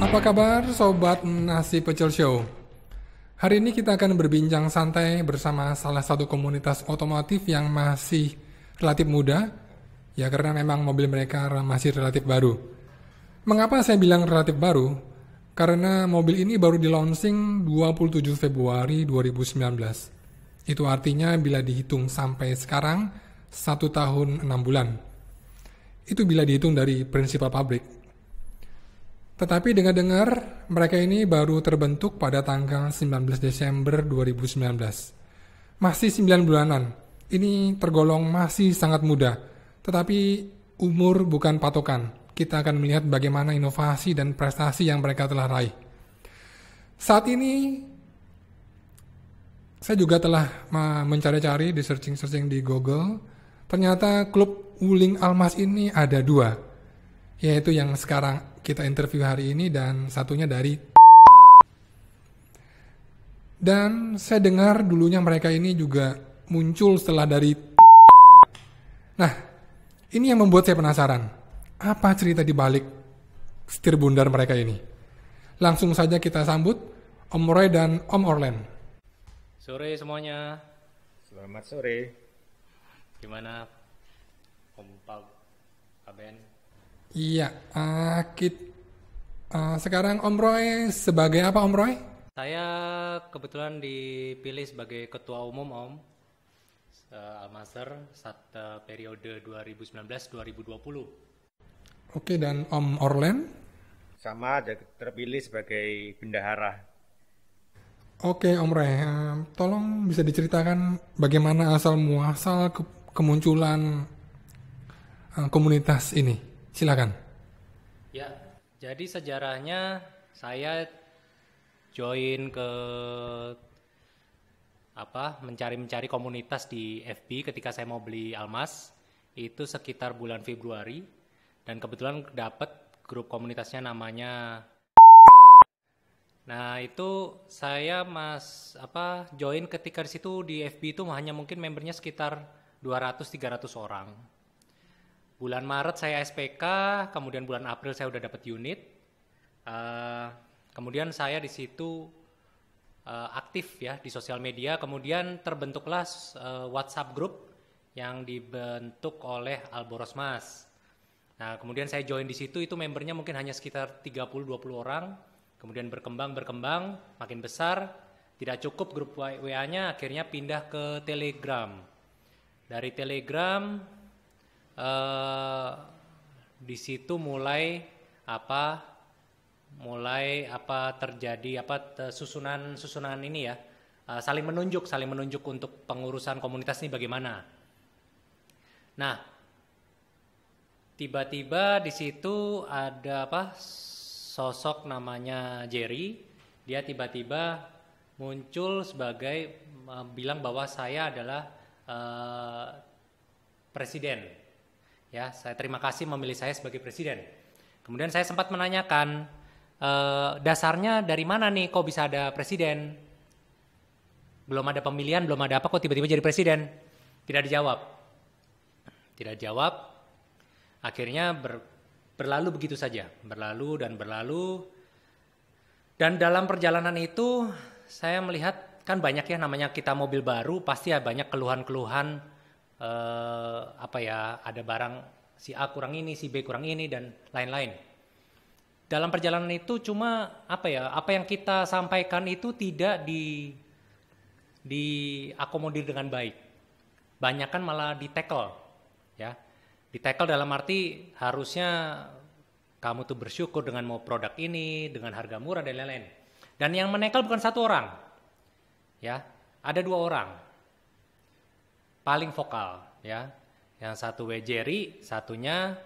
Apa kabar Sobat Nasi Pecel Show? Hari ini kita akan berbincang santai bersama salah satu komunitas otomotif yang masih relatif muda. Ya karena memang mobil mereka masih relatif baru. Mengapa saya bilang relatif baru? Karena mobil ini baru di launching 27 Februari 2019. Itu artinya bila dihitung sampai sekarang 1 tahun 6 bulan. Itu bila dihitung dari prinsipal pabrik. Tetapi dengar-dengar mereka ini baru terbentuk pada tanggal 19 Desember 2019. Masih 9 bulanan. Ini tergolong masih sangat muda. Tetapi umur bukan patokan. Kita akan melihat bagaimana inovasi dan prestasi yang mereka telah raih. Saat ini saya juga telah mencari-cari di searching di Google. Ternyata klub Wuling Almas ini ada 2. Yaitu yang sekarang kita interview hari ini dan satunya dari. Dan saya dengar dulunya mereka ini juga muncul setelah dari. Nah, ini yang membuat saya penasaran. Apa cerita di balik setir bundar mereka ini? Langsung saja kita sambut Om Roy dan Om Orlen. Sore semuanya. Selamat sore. Gimana Om Pal, Aben? Iya, sekarang Om Roy sebagai apa Om Roy? Saya kebetulan dipilih sebagai ketua umum Om Almaser saat periode 2019-2020. Oke, dan Om Orlen? Sama terpilih sebagai bendahara. Oke Om Roy, tolong bisa diceritakan bagaimana asal muasal kemunculan komunitas ini? Silakan. Ya, jadi sejarahnya saya join ke mencari komunitas di FB ketika saya mau beli Almas itu sekitar bulan Februari dan kebetulan dapat grup komunitasnya namanya. Nah, itu saya join ketika di situ di FB itu hanya mungkin membernya sekitar 200-300 orang. Bulan Maret saya SPK, kemudian bulan April saya udah dapat unit. Kemudian saya di situ aktif ya di sosial media. Kemudian terbentuklah WhatsApp group yang dibentuk oleh Alborosmas. Nah, kemudian saya join di situ, itu membernya mungkin hanya sekitar 30-20 orang. Kemudian berkembang, makin besar. Tidak cukup grup WA-nya, akhirnya pindah ke Telegram. Dari Telegram di situ mulai terjadi susunan ini ya, saling menunjuk untuk pengurusan komunitas ini bagaimana. Nah, tiba-tiba di situ ada sosok namanya Jerry. Dia tiba-tiba muncul sebagai bilang bahwa saya adalah presiden. Ya, saya terima kasih memilih saya sebagai presiden. Kemudian saya sempat menanyakan, dasarnya dari mana nih kok bisa ada presiden? Belum ada pemilihan, belum ada apa kok tiba-tiba jadi presiden? Tidak dijawab. Akhirnya berlalu begitu saja, berlalu. Dan dalam perjalanan itu saya melihat kan banyak ya namanya kita mobil baru, pasti ya banyak keluhan-keluhan. Ada barang si A kurang ini, si B kurang ini dan lain-lain. Dalam perjalanan itu cuma apa yang kita sampaikan itu tidak diakomodir dengan baik. Banyakan malah di-tackle, ya. Di-tackle dalam arti harusnya kamu tuh bersyukur dengan mau produk ini, dengan harga murah dan lain-lain. Dan yang menekel bukan satu orang, ya, ada 2 orang. Paling vokal ya. Yang satu Jerry, satunya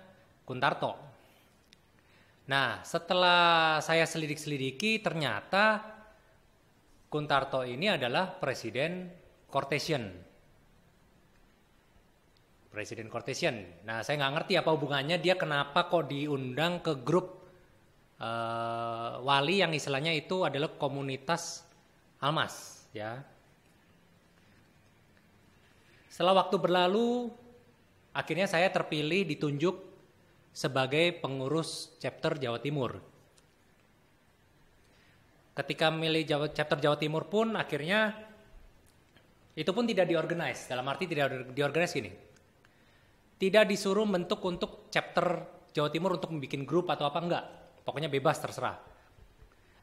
Kuntarto. Nah, setelah saya selidiki ternyata Kuntarto ini adalah Presiden Cortesian. Nah, saya nggak ngerti apa hubungannya dia kenapa kok diundang ke grup wali yang istilahnya itu adalah komunitas Almas ya. Setelah waktu berlalu, akhirnya saya terpilih ditunjuk sebagai pengurus chapter Jawa Timur. ketika milih chapter Jawa Timur pun akhirnya itu pun tidak diorganize. Dalam arti tidak diorganize gini. Tidak disuruh bentuk untuk chapter Jawa Timur untuk membuat grup atau apa, enggak. Pokoknya bebas, terserah.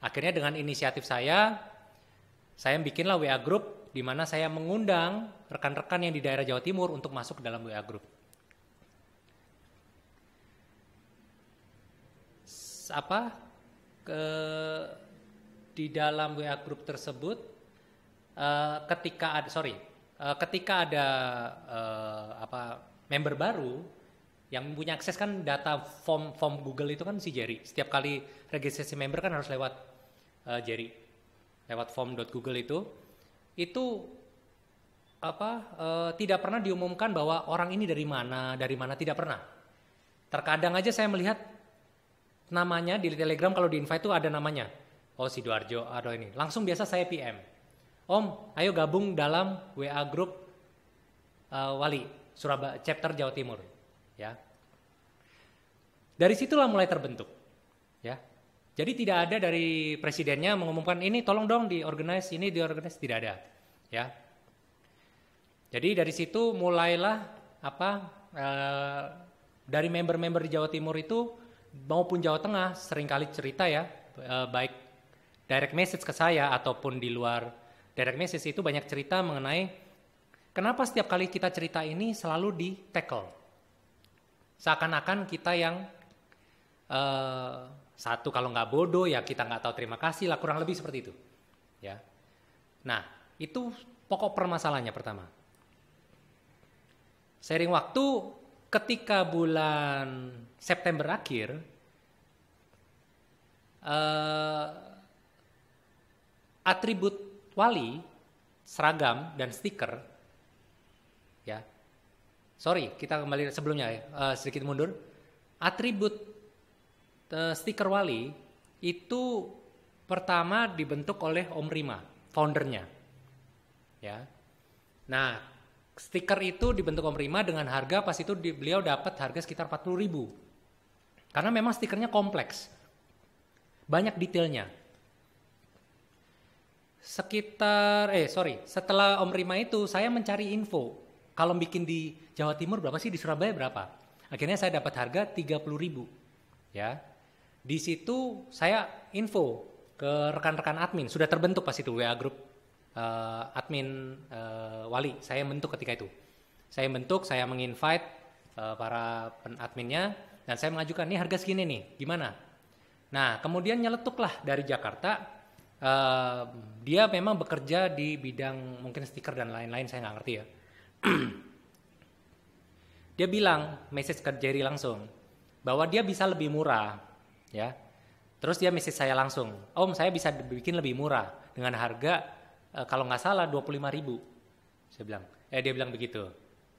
Akhirnya dengan inisiatif saya bikinlah WA group di mana saya mengundang rekan-rekan yang di daerah Jawa Timur untuk masuk ke dalam WA group. Di dalam WA group tersebut ketika ada member baru yang punya akses kan data form Google itu kan si Jerry. Setiap kali registrasi member kan harus lewat Jerry, lewat form.google itu tidak pernah diumumkan bahwa orang ini dari mana tidak pernah. Terkadang aja saya melihat namanya di Telegram, kalau di invite itu ada namanya. Oh, Sidoarjo, atau ini. Langsung biasa saya PM. Om, ayo gabung dalam WA group Wali Surabaya chapter Jawa Timur, ya. Dari situlah mulai terbentuk, ya. Jadi tidak ada dari presidennya mengumumkan ini tolong dong diorganize, ini diorganize, tidak ada, ya. Jadi dari situ mulailah dari member-member di Jawa Timur itu maupun Jawa Tengah seringkali cerita ya, baik direct message ke saya ataupun di luar direct message itu banyak cerita mengenai kenapa setiap kali kita cerita ini selalu di tackle. Seakan-akan kita yang satu kalau nggak bodoh ya kita nggak tahu terima kasih lah, kurang lebih seperti itu. Ya. Nah itu pokok permasalahannya pertama. Seiring waktu ketika bulan September akhir, atribut wali, seragam dan stiker, ya. Sorry, kita kembali sebelumnya ya, sedikit mundur. Atribut stiker wali itu pertama dibentuk oleh Om Rima, foundernya, ya. Nah, stiker itu dibentuk Om Rima dengan harga pas itu beliau dapat harga sekitar 40.000. Karena memang stikernya kompleks. Banyak detailnya. Setelah Om Rima itu saya mencari info. Kalau bikin di Jawa Timur berapa sih, di Surabaya berapa? Akhirnya saya dapat harga 30.000. Ya. Di situ saya info ke rekan-rekan admin, sudah terbentuk pas itu WA group admin Wali, saya bentuk ketika itu. Saya menginvite para adminnya dan saya mengajukan nih harga segini nih, gimana? Nah, kemudian nyeletuklah dari Jakarta. Dia memang bekerja di bidang mungkin stiker dan lain-lain, saya nggak ngerti ya. Dia bilang message ke Jerry langsung bahwa dia bisa lebih murah, ya. Terus dia message saya langsung, Om saya bisa bikin lebih murah dengan harga kalau nggak salah 25.000. Saya bilang, dia bilang begitu.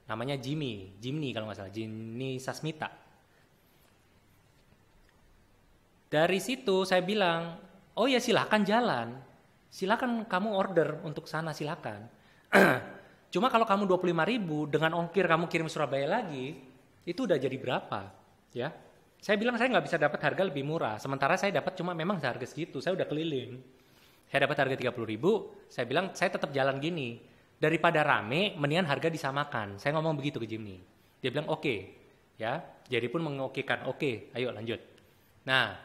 Namanya Jimmy kalau nggak salah, Jimmy Sasmita. Dari situ saya bilang, oh ya silakan jalan, silakan kamu order untuk sana silakan. Cuma kalau kamu 25.000 dengan ongkir kamu kirim Surabaya lagi, itu udah jadi berapa? Ya, saya bilang saya nggak bisa dapat harga lebih murah. Sementara saya dapat cuma memang harga segitu, saya udah keliling. Saya dapat harga 30.000, saya bilang saya tetap jalan gini. Daripada rame, mendingan harga disamakan. Saya ngomong begitu ke Jimmy. Dia bilang oke, ya. Jerry pun mengokekan, oke, ayo lanjut. Nah,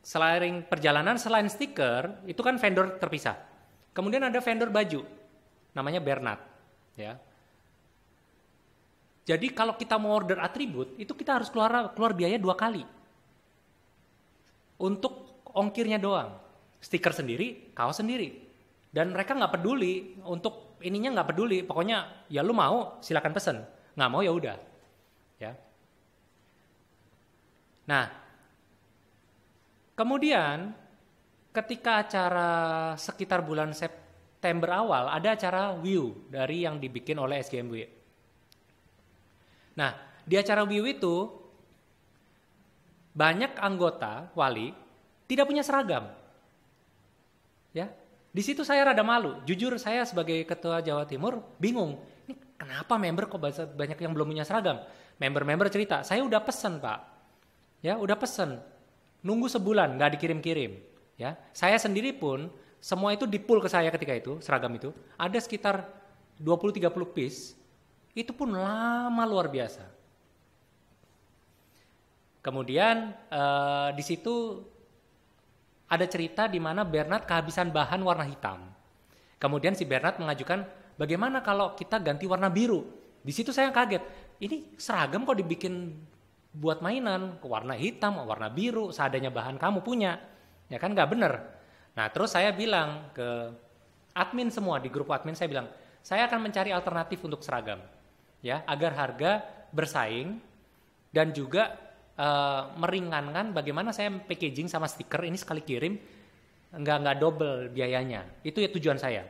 selain perjalanan, selain stiker, itu kan vendor terpisah. Kemudian ada vendor baju, namanya Bernard, ya. Jadi kalau kita mau order atribut, itu kita harus keluar biaya 2 kali. Untuk ongkirnya doang. Stiker sendiri, kaos sendiri. Dan mereka nggak peduli, untuk ininya nggak peduli. Pokoknya ya lu mau silakan pesen, nggak mau ya udah, ya. Nah, kemudian ketika acara sekitar bulan September awal ada acara WIU dari yang dibikin oleh SGMW. Nah, di acara WIU itu banyak anggota wali tidak punya seragam, ya. Di situ saya rada malu. Jujur saya sebagai ketua Jawa Timur bingung. Ini kenapa member kok banyak yang belum punya seragam? Member-member cerita, saya udah pesen Pak. Ya, udah pesen. Nunggu sebulan nggak dikirim-kirim. Ya, saya sendiri pun semua itu di-pull ke saya ketika itu, seragam itu. Ada sekitar 20-30 piece, itu pun lama luar biasa. Kemudian di situ ada cerita di mana Bernard kehabisan bahan warna hitam. Kemudian si Bernard mengajukan, bagaimana kalau kita ganti warna biru? Di situ saya kaget, ini seragam kok dibikin buat mainan, warna hitam, warna biru, seadanya bahan kamu punya. Ya kan nggak bener. Nah terus saya bilang ke admin semua, di grup admin saya bilang, saya akan mencari alternatif untuk seragam. Ya, agar harga bersaing dan juga meringankan bagaimana saya packaging sama stiker ini sekali kirim nggak double biayanya. Itu ya tujuan saya.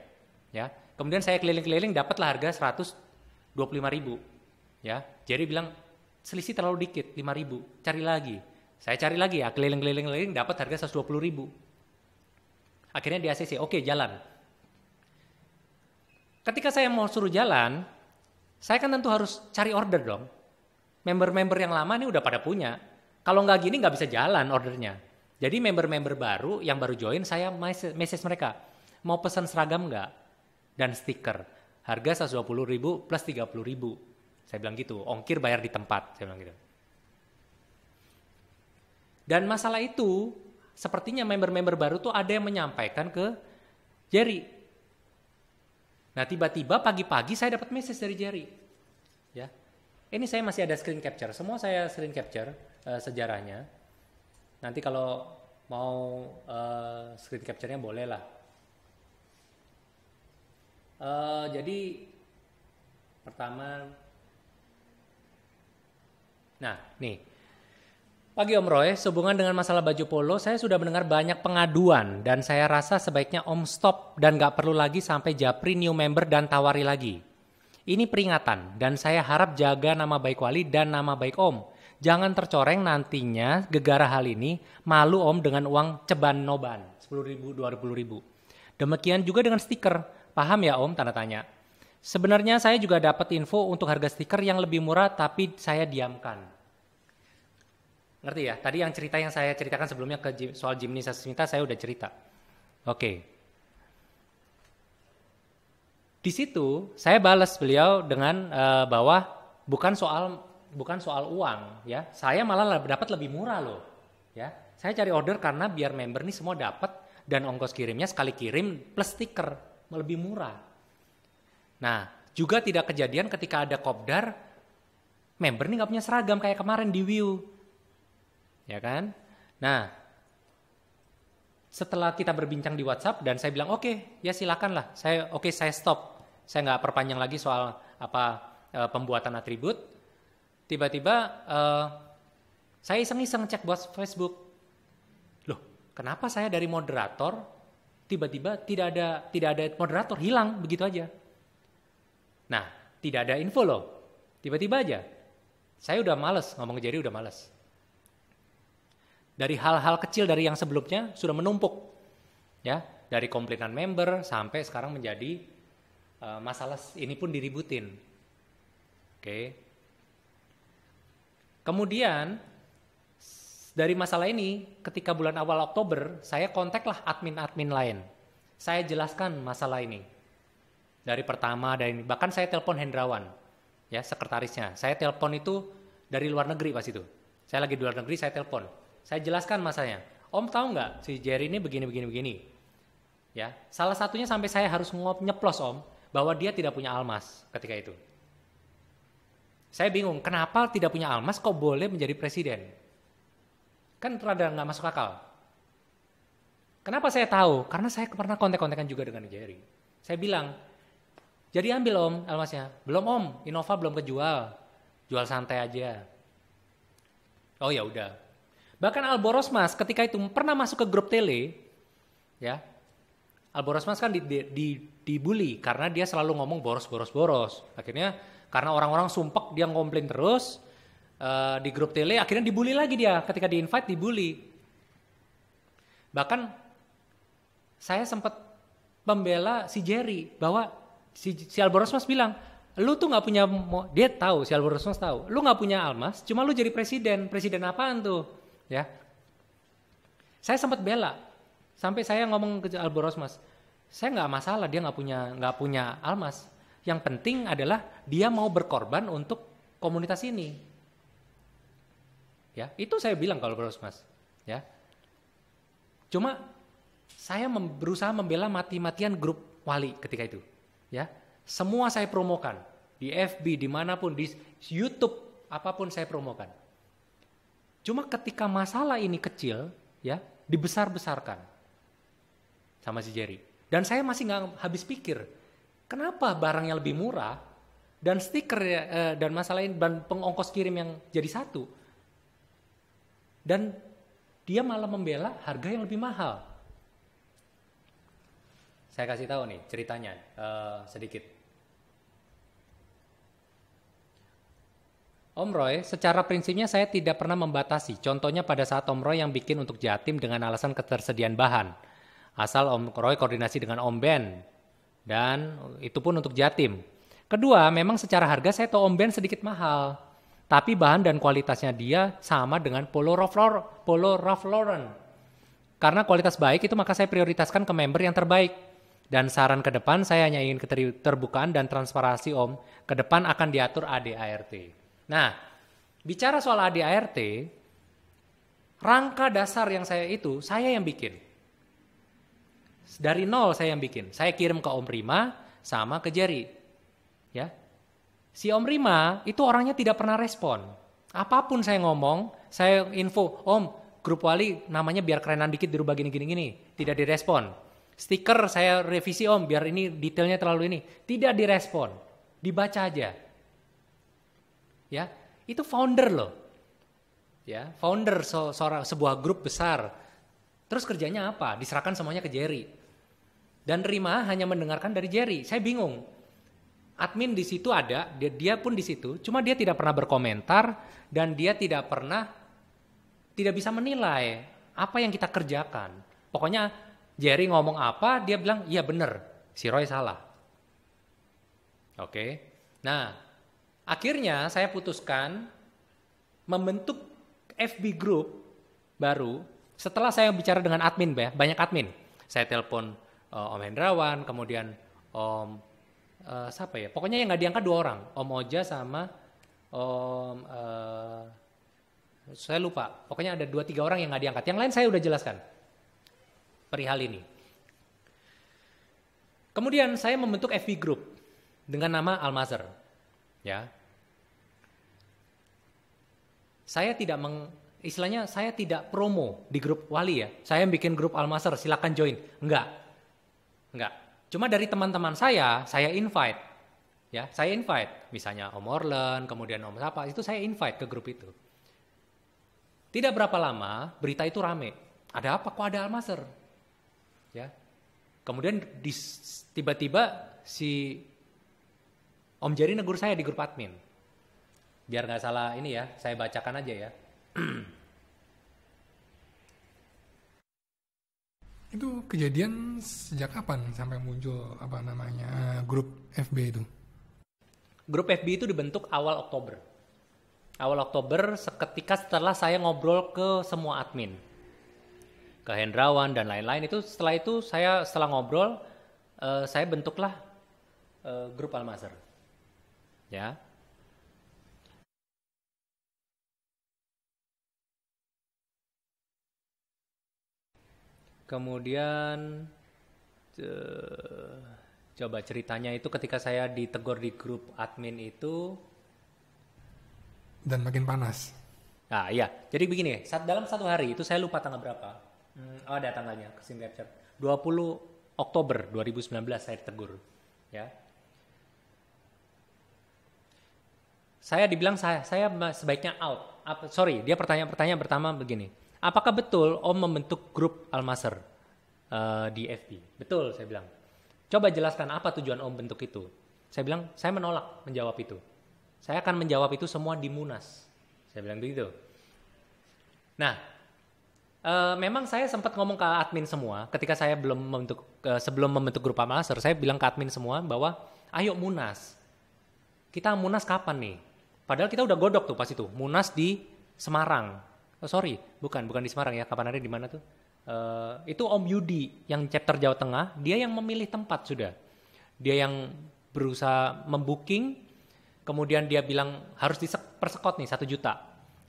Ya, kemudian saya keliling-keliling dapatlah harga 125.000. Ya, Jerry bilang selisih terlalu dikit 5.000, cari lagi. Saya cari lagi ya, keliling-keliling dapat harga 120.000. Akhirnya di ACC, oke jalan. Ketika saya mau suruh jalan, saya kan tentu harus cari order dong. Member-member yang lama ini udah pada punya. Kalau nggak gini nggak bisa jalan ordernya. Jadi member-member baru yang baru join, saya message mereka. Mau pesan seragam nggak? Dan stiker. Harga 120.000 plus 30.000. Saya bilang gitu, ongkir bayar di tempat. Saya bilang gitu. Dan masalah itu, sepertinya member-member baru tuh ada yang menyampaikan ke Jerry. Nah tiba-tiba pagi-pagi saya dapat message dari Jerry. Ya. Ini saya masih ada screen capture, semua saya screen capture sejarahnya. Nanti kalau mau screen capture-nya boleh lah. Jadi pertama, nah nih, pagi Om Roy, sehubungan dengan masalah baju polo, saya sudah mendengar banyak pengaduan dan saya rasa sebaiknya Om stop dan gak perlu lagi sampai japri new member dan tawari lagi. Ini peringatan dan saya harap jaga nama baik Wali dan nama baik Om. Jangan tercoreng nantinya gegara hal ini, malu Om dengan uang ceban noban, 10.000, 20.000. Demikian juga dengan stiker, paham ya Om? Tanda tanya. Sebenarnya saya juga dapat info untuk harga stiker yang lebih murah tapi saya diamkan. Ngerti ya? Tadi yang cerita yang saya ceritakan sebelumnya soal Jimny Sasmita saya udah cerita. Oke. Di situ saya balas beliau dengan bahwa bukan soal uang ya. Saya malah dapat lebih murah loh. Ya. Saya cari order karena biar member nih semua dapat dan ongkos kirimnya sekali kirim plus stiker lebih murah. Nah, juga tidak kejadian ketika ada kopdar member nih nggak punya seragam kayak kemarin di Wiu. Ya kan? Nah, setelah kita berbincang di WhatsApp dan saya bilang oke, ya silakan lah. Saya stop. Saya nggak perpanjang lagi soal pembuatan atribut. Tiba-tiba saya iseng-iseng cek buat Facebook. Loh, kenapa saya dari moderator tiba-tiba tidak ada moderator, hilang begitu aja. Nah, tidak ada info loh. Tiba-tiba aja. Saya udah males ngomong ke Jerry, udah males. Dari hal-hal kecil dari yang sebelumnya sudah menumpuk. Ya, dari komplainan member sampai sekarang menjadi masalah ini pun diributin. Oke. Kemudian dari masalah ini ketika bulan awal Oktober saya kontaklah admin-admin lain. Saya jelaskan masalah ini. Dari pertama dari bahkan saya telepon Hendrawan, ya sekretarisnya. Saya telepon itu dari luar negeri pas itu. Saya lagi di luar negeri, saya telepon. Saya jelaskan masalahnya. Om tahu nggak si Jerry ini begini. Ya, salah satunya sampai saya harus nyeplos Om bahwa dia tidak punya almas ketika itu. Saya bingung, kenapa tidak punya almas kok boleh menjadi presiden? Kan rada nggak masuk akal. Kenapa saya tahu? Karena saya pernah kontak-kontakan juga dengan Jerry. Saya bilang, jadi ambil Om almasnya. Belum Om, Innova belum kejual. Jual santai aja. Oh ya udah. Bahkan Alborosmas ketika itu pernah masuk ke grup tele, ya. Alborosmas kan dibully karena dia selalu ngomong boros. Akhirnya karena orang-orang sumpek dia komplain terus di grup tele, akhirnya dibully lagi dia. Ketika di-invite dibully. Bahkan saya sempat membela si Jerry bahwa si Alborosmas bilang, lu tuh nggak punya, dia tahu, si Alborosmas tahu, lu nggak punya almas, cuma lu jadi presiden apaan tuh, ya? Saya sempat bela Sampai saya ngomong ke Alboros, Mas, saya nggak masalah dia nggak punya Almas. Yang penting adalah dia mau berkorban untuk komunitas ini. Ya, itu saya bilang kalau Alboros, Mas. Ya, cuma saya berusaha membela mati-matian grup wali ketika itu. Ya, semua saya promokan di FB, dimanapun, di YouTube, apapun saya promokan. Cuma ketika masalah ini kecil, ya, dibesar-besarkan sama si Jerry. Dan saya masih nggak habis pikir, kenapa barangnya lebih murah dan stiker dan masalah ini dan pengongkos kirim yang jadi satu, dan dia malah membela harga yang lebih mahal. Saya kasih tahu nih ceritanya sedikit. Om Roy, secara prinsipnya saya tidak pernah membatasi. Contohnya pada saat Om Roy yang bikin untuk Jatim dengan alasan ketersediaan bahan. Asal Om Roy koordinasi dengan Om Ben. Dan itu pun untuk Jatim. Kedua, memang secara harga saya tahu Om Ben sedikit mahal. Tapi bahan dan kualitasnya dia sama dengan Polo Ralph Lauren. Karena kualitas baik itu maka saya prioritaskan ke member yang terbaik. Dan saran ke depan saya hanya ingin keterbukaan dan transparansi Om. Ke depan akan diatur ADART. Nah, bicara soal ADART, rangka dasar yang saya yang bikin. Dari nol saya yang bikin. Saya kirim ke Om Rima sama ke Jerry. Ya. Si Om Rima itu orangnya tidak pernah respon. Apapun saya ngomong, saya info, Om, grup wali namanya biar kerenan dikit dirubah gini. Tidak direspon. Stiker saya revisi Om, biar ini detailnya terlalu ini. Tidak direspon. Dibaca aja. Ya, itu founder loh. Ya, founder sebuah grup besar. Terus kerjanya apa? Diserahkan semuanya ke Jerry. Dan Rima hanya mendengarkan dari Jerry. Saya bingung. Admin di situ ada, dia pun di situ, cuma dia tidak pernah berkomentar dan dia tidak bisa menilai apa yang kita kerjakan. Pokoknya Jerry ngomong apa, dia bilang, iya benar, si Roy salah. Oke. Nah, akhirnya saya putuskan membentuk FB group baru setelah saya bicara dengan admin, banyak admin. Saya telepon Om Hendrawan, kemudian Om siapa ya? Pokoknya yang nggak diangkat 2 orang, Om Oja sama Om saya lupa. Pokoknya ada 2-3 orang yang nggak diangkat. Yang lain saya udah jelaskan perihal ini. Kemudian saya membentuk FB group dengan nama Almazer. Ya. Saya tidak istilahnya saya tidak promo di grup wali ya. Saya bikin grup Almazer, silakan join. Enggak. Cuma dari teman-teman saya invite. Ya, saya invite. Misalnya Om Orlen, kemudian Om Sapa, itu saya invite ke grup itu. Tidak berapa lama, berita itu rame. Ada apa? Kok ada Almazer? Ya. Kemudian tiba-tiba si Om Jerry negur saya di grup admin. Biar nggak salah ini ya, saya bacakan aja ya. Itu kejadian sejak kapan sampai muncul grup FB itu? Grup FB itu dibentuk awal Oktober. Awal Oktober seketika setelah saya ngobrol ke semua admin. Ke Hendrawan dan lain-lain itu setelah ngobrol saya bentuklah grup Almazer. Ya. Kemudian coba ceritanya itu ketika saya ditegur di grup admin itu. Dan makin panas. Nah iya, jadi begini, dalam 1 hari itu saya lupa tanggal berapa. Ada tanggalnya, kesim capture. 20 Oktober 2019 saya ditegur. Ya. Saya dibilang saya sebaiknya out. Dia pertanyaan pertama begini. Apakah betul Om membentuk grup Almazer di FB? Betul, saya bilang. Coba jelaskan apa tujuan Om bentuk itu. Saya bilang, saya menolak menjawab itu. Saya akan menjawab itu semua di Munas. Saya bilang begitu. Nah, memang saya sempat ngomong ke admin semua. Ketika saya sebelum membentuk grup Almazer, saya bilang ke admin semua bahwa ayo Munas. Kita Munas kapan nih? Padahal kita udah godok tuh pas itu. Munas di Semarang. Oh sorry, bukan di Semarang ya. Kapan hari di mana tuh? Itu Om Yudi yang chapter Jawa Tengah, dia yang memilih tempat sudah. Dia yang berusaha membooking, kemudian dia bilang harus dipersekot nih 1 juta.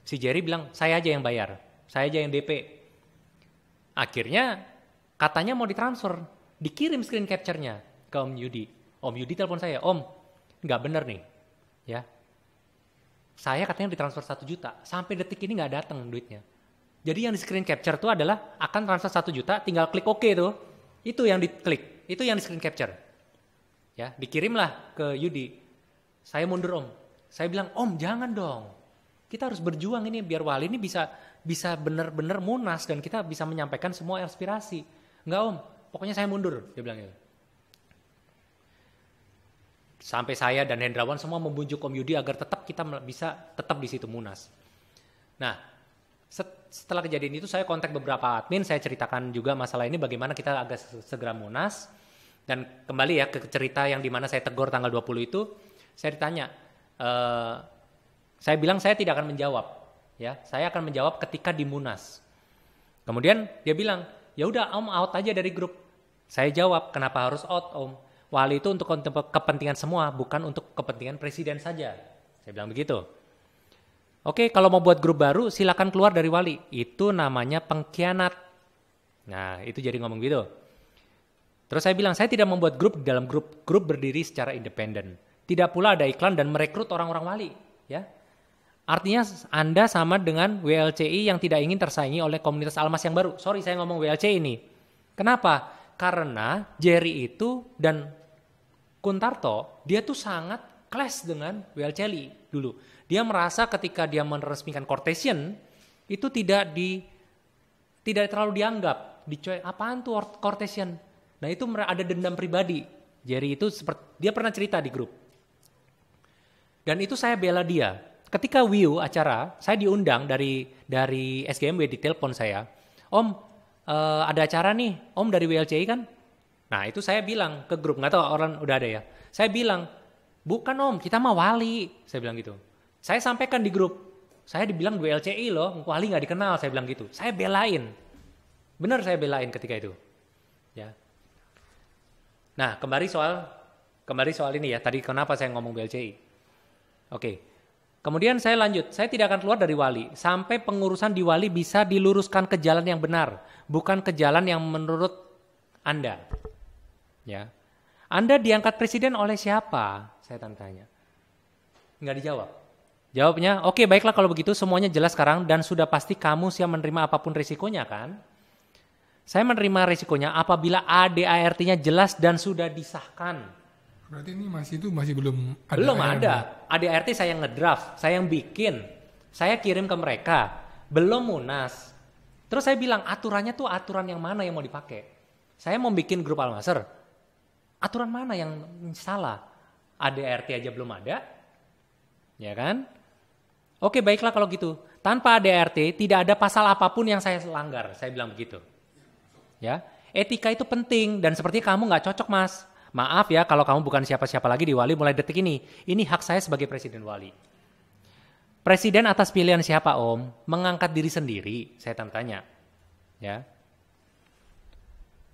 Si Jerry bilang saya aja yang bayar, saya aja yang DP. Akhirnya katanya mau ditransfer, dikirim screen capture-nya ke Om Yudi. Om Yudi telepon saya, Om, nggak bener nih, ya. Saya katanya ditransfer 1 juta, sampai detik ini nggak datang duitnya. Jadi yang di screen capture itu adalah akan transfer 1 juta, tinggal klik OK tuh. Itu yang diklik, itu yang di screen capture. Ya, dikirimlah ke Yudi. Saya mundur Om. Saya bilang, Om jangan dong. Kita harus berjuang ini biar Wali ini bisa benar-benar munas dan kita bisa menyampaikan semua aspirasi. Enggak Om, pokoknya saya mundur, dia bilang gitu. Sampai saya dan Hendrawan semua membujuk Om Yudi agar kita bisa tetap di situ munas. Nah, setelah kejadian itu saya kontak beberapa admin, saya ceritakan juga masalah ini bagaimana kita agak segera munas. Dan kembali ya ke cerita yang dimana saya tegur tanggal 20 itu, saya ditanya, saya bilang saya tidak akan menjawab, ya, saya akan menjawab ketika di munas. Kemudian dia bilang, ya udah Om out aja dari grup. Saya jawab, kenapa harus out Om? Wali itu untuk kepentingan semua, bukan untuk kepentingan presiden saja. Saya bilang begitu. Oke, kalau mau buat grup baru, silakan keluar dari Wali. Itu namanya pengkhianat. Nah, itu jadi ngomong gitu. Terus saya bilang, saya tidak membuat grup di dalam grup berdiri secara independen. Tidak pula ada iklan dan merekrut orang-orang Wali. Ya, artinya Anda sama dengan WLCI yang tidak ingin tersaingi oleh komunitas Almas yang baru. Sorry, saya ngomong WLCI ini. Kenapa? Karena Jerry itu dan Kuntarto, dia tuh sangat clash dengan WLCI dulu. Dia merasa ketika dia meresmikan Cortesian, itu tidak terlalu dianggap. Apaan tuh Cortesian? Nah itu ada dendam pribadi. Jerry itu dia pernah cerita di grup. Dan itu saya bela dia. Ketika WIU acara, saya diundang dari SGMW, ditelepon saya. Om, ada acara nih, Om dari WLCI kan? Nah itu saya bilang ke grup, nggak tahu orang udah ada ya. Saya bilang, bukan Om, kita mah Wali. Saya bilang gitu. Saya sampaikan di grup, saya dibilang WLCI loh, Wali nggak dikenal, saya bilang gitu. Saya belain. Benar saya belain ketika itu. Ya. Nah kembali soal ini ya, tadi kenapa saya ngomong WLCI. Oke. Kemudian saya lanjut, saya tidak akan keluar dari Wali sampai pengurusan di Wali bisa diluruskan ke jalan yang benar, bukan ke jalan yang menurut Anda. Ya, Anda diangkat presiden oleh siapa? Saya tanya. Nggak dijawab. Jawabnya, oke baiklah kalau begitu semuanya jelas sekarang dan sudah pasti kamu siap menerima apapun risikonya kan? Saya menerima risikonya apabila ADART-nya jelas dan sudah disahkan. Berarti ini masih belum ada. Belum ada. ADART saya ngedraft, saya yang bikin, saya kirim ke mereka, belum munas. Terus saya bilang aturannya tuh aturan yang mana yang mau dipakai? Saya mau bikin grup Almaser. Aturan mana yang salah? ADART aja belum ada, ya kan? Oke baiklah kalau gitu. Tanpa ADART tidak ada pasal apapun yang saya langgar. Saya bilang begitu. Ya, etika itu penting dan seperti kamu nggak cocok Mas. Maaf ya kalau kamu bukan siapa-siapa lagi di Wali mulai detik ini. Ini hak saya sebagai presiden Wali. Presiden atas pilihan siapa Om? Mengangkat diri sendiri, saya tanya. Ya.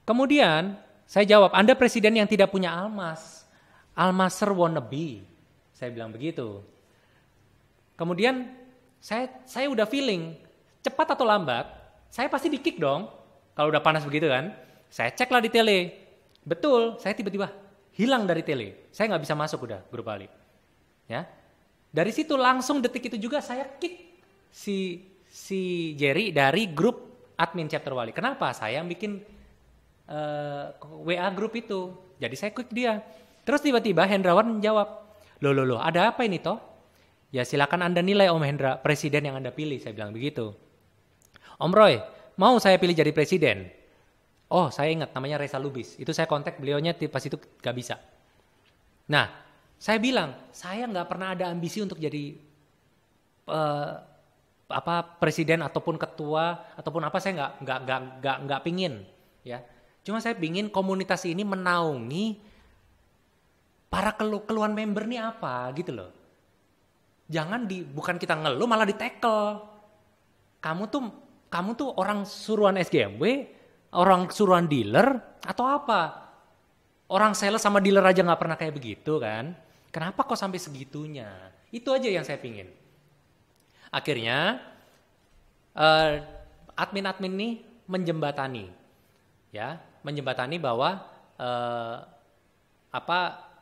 Kemudian saya jawab, Anda presiden yang tidak punya almas. Almaser wannabe. Saya bilang begitu. Kemudian saya udah feeling, cepat atau lambat, saya pasti di-kick dong. Kalau udah panas begitu kan. Saya ceklah di tele. Betul, saya tiba-tiba hilang dari tele. Saya nggak bisa masuk udah grup Wali. Ya. Dari situ langsung detik itu juga saya kick si Jerry dari grup admin chapter Wali. Kenapa? Saya yang bikin WA grup itu. Jadi saya klik dia. Terus tiba-tiba Hendrawan menjawab, loh, ada apa ini toh? Ya silakan Anda nilai Om Hendra, presiden yang Anda pilih. Saya bilang begitu. Om Roy, mau saya pilih jadi presiden? Oh saya ingat namanya Reza Lubis. Itu saya kontak beliaunya pas itu gak bisa. Nah saya bilang, saya gak pernah ada ambisi untuk jadi presiden ataupun ketua ataupun apa, saya nggak pingin ya. Cuma saya pingin komunitas ini menaungi para keluhan member nih apa gitu loh. Jangan bukan kita ngeluh malah di-tackle. Kamu tuh kamu tuh orang suruhan SGMW, orang suruhan dealer, atau apa? Orang sales sama dealer aja nggak pernah kayak begitu kan? Kenapa kok sampai segitunya? Itu aja yang saya pingin. Akhirnya admin-admin nih menjembatani, ya, menjembatani bahwa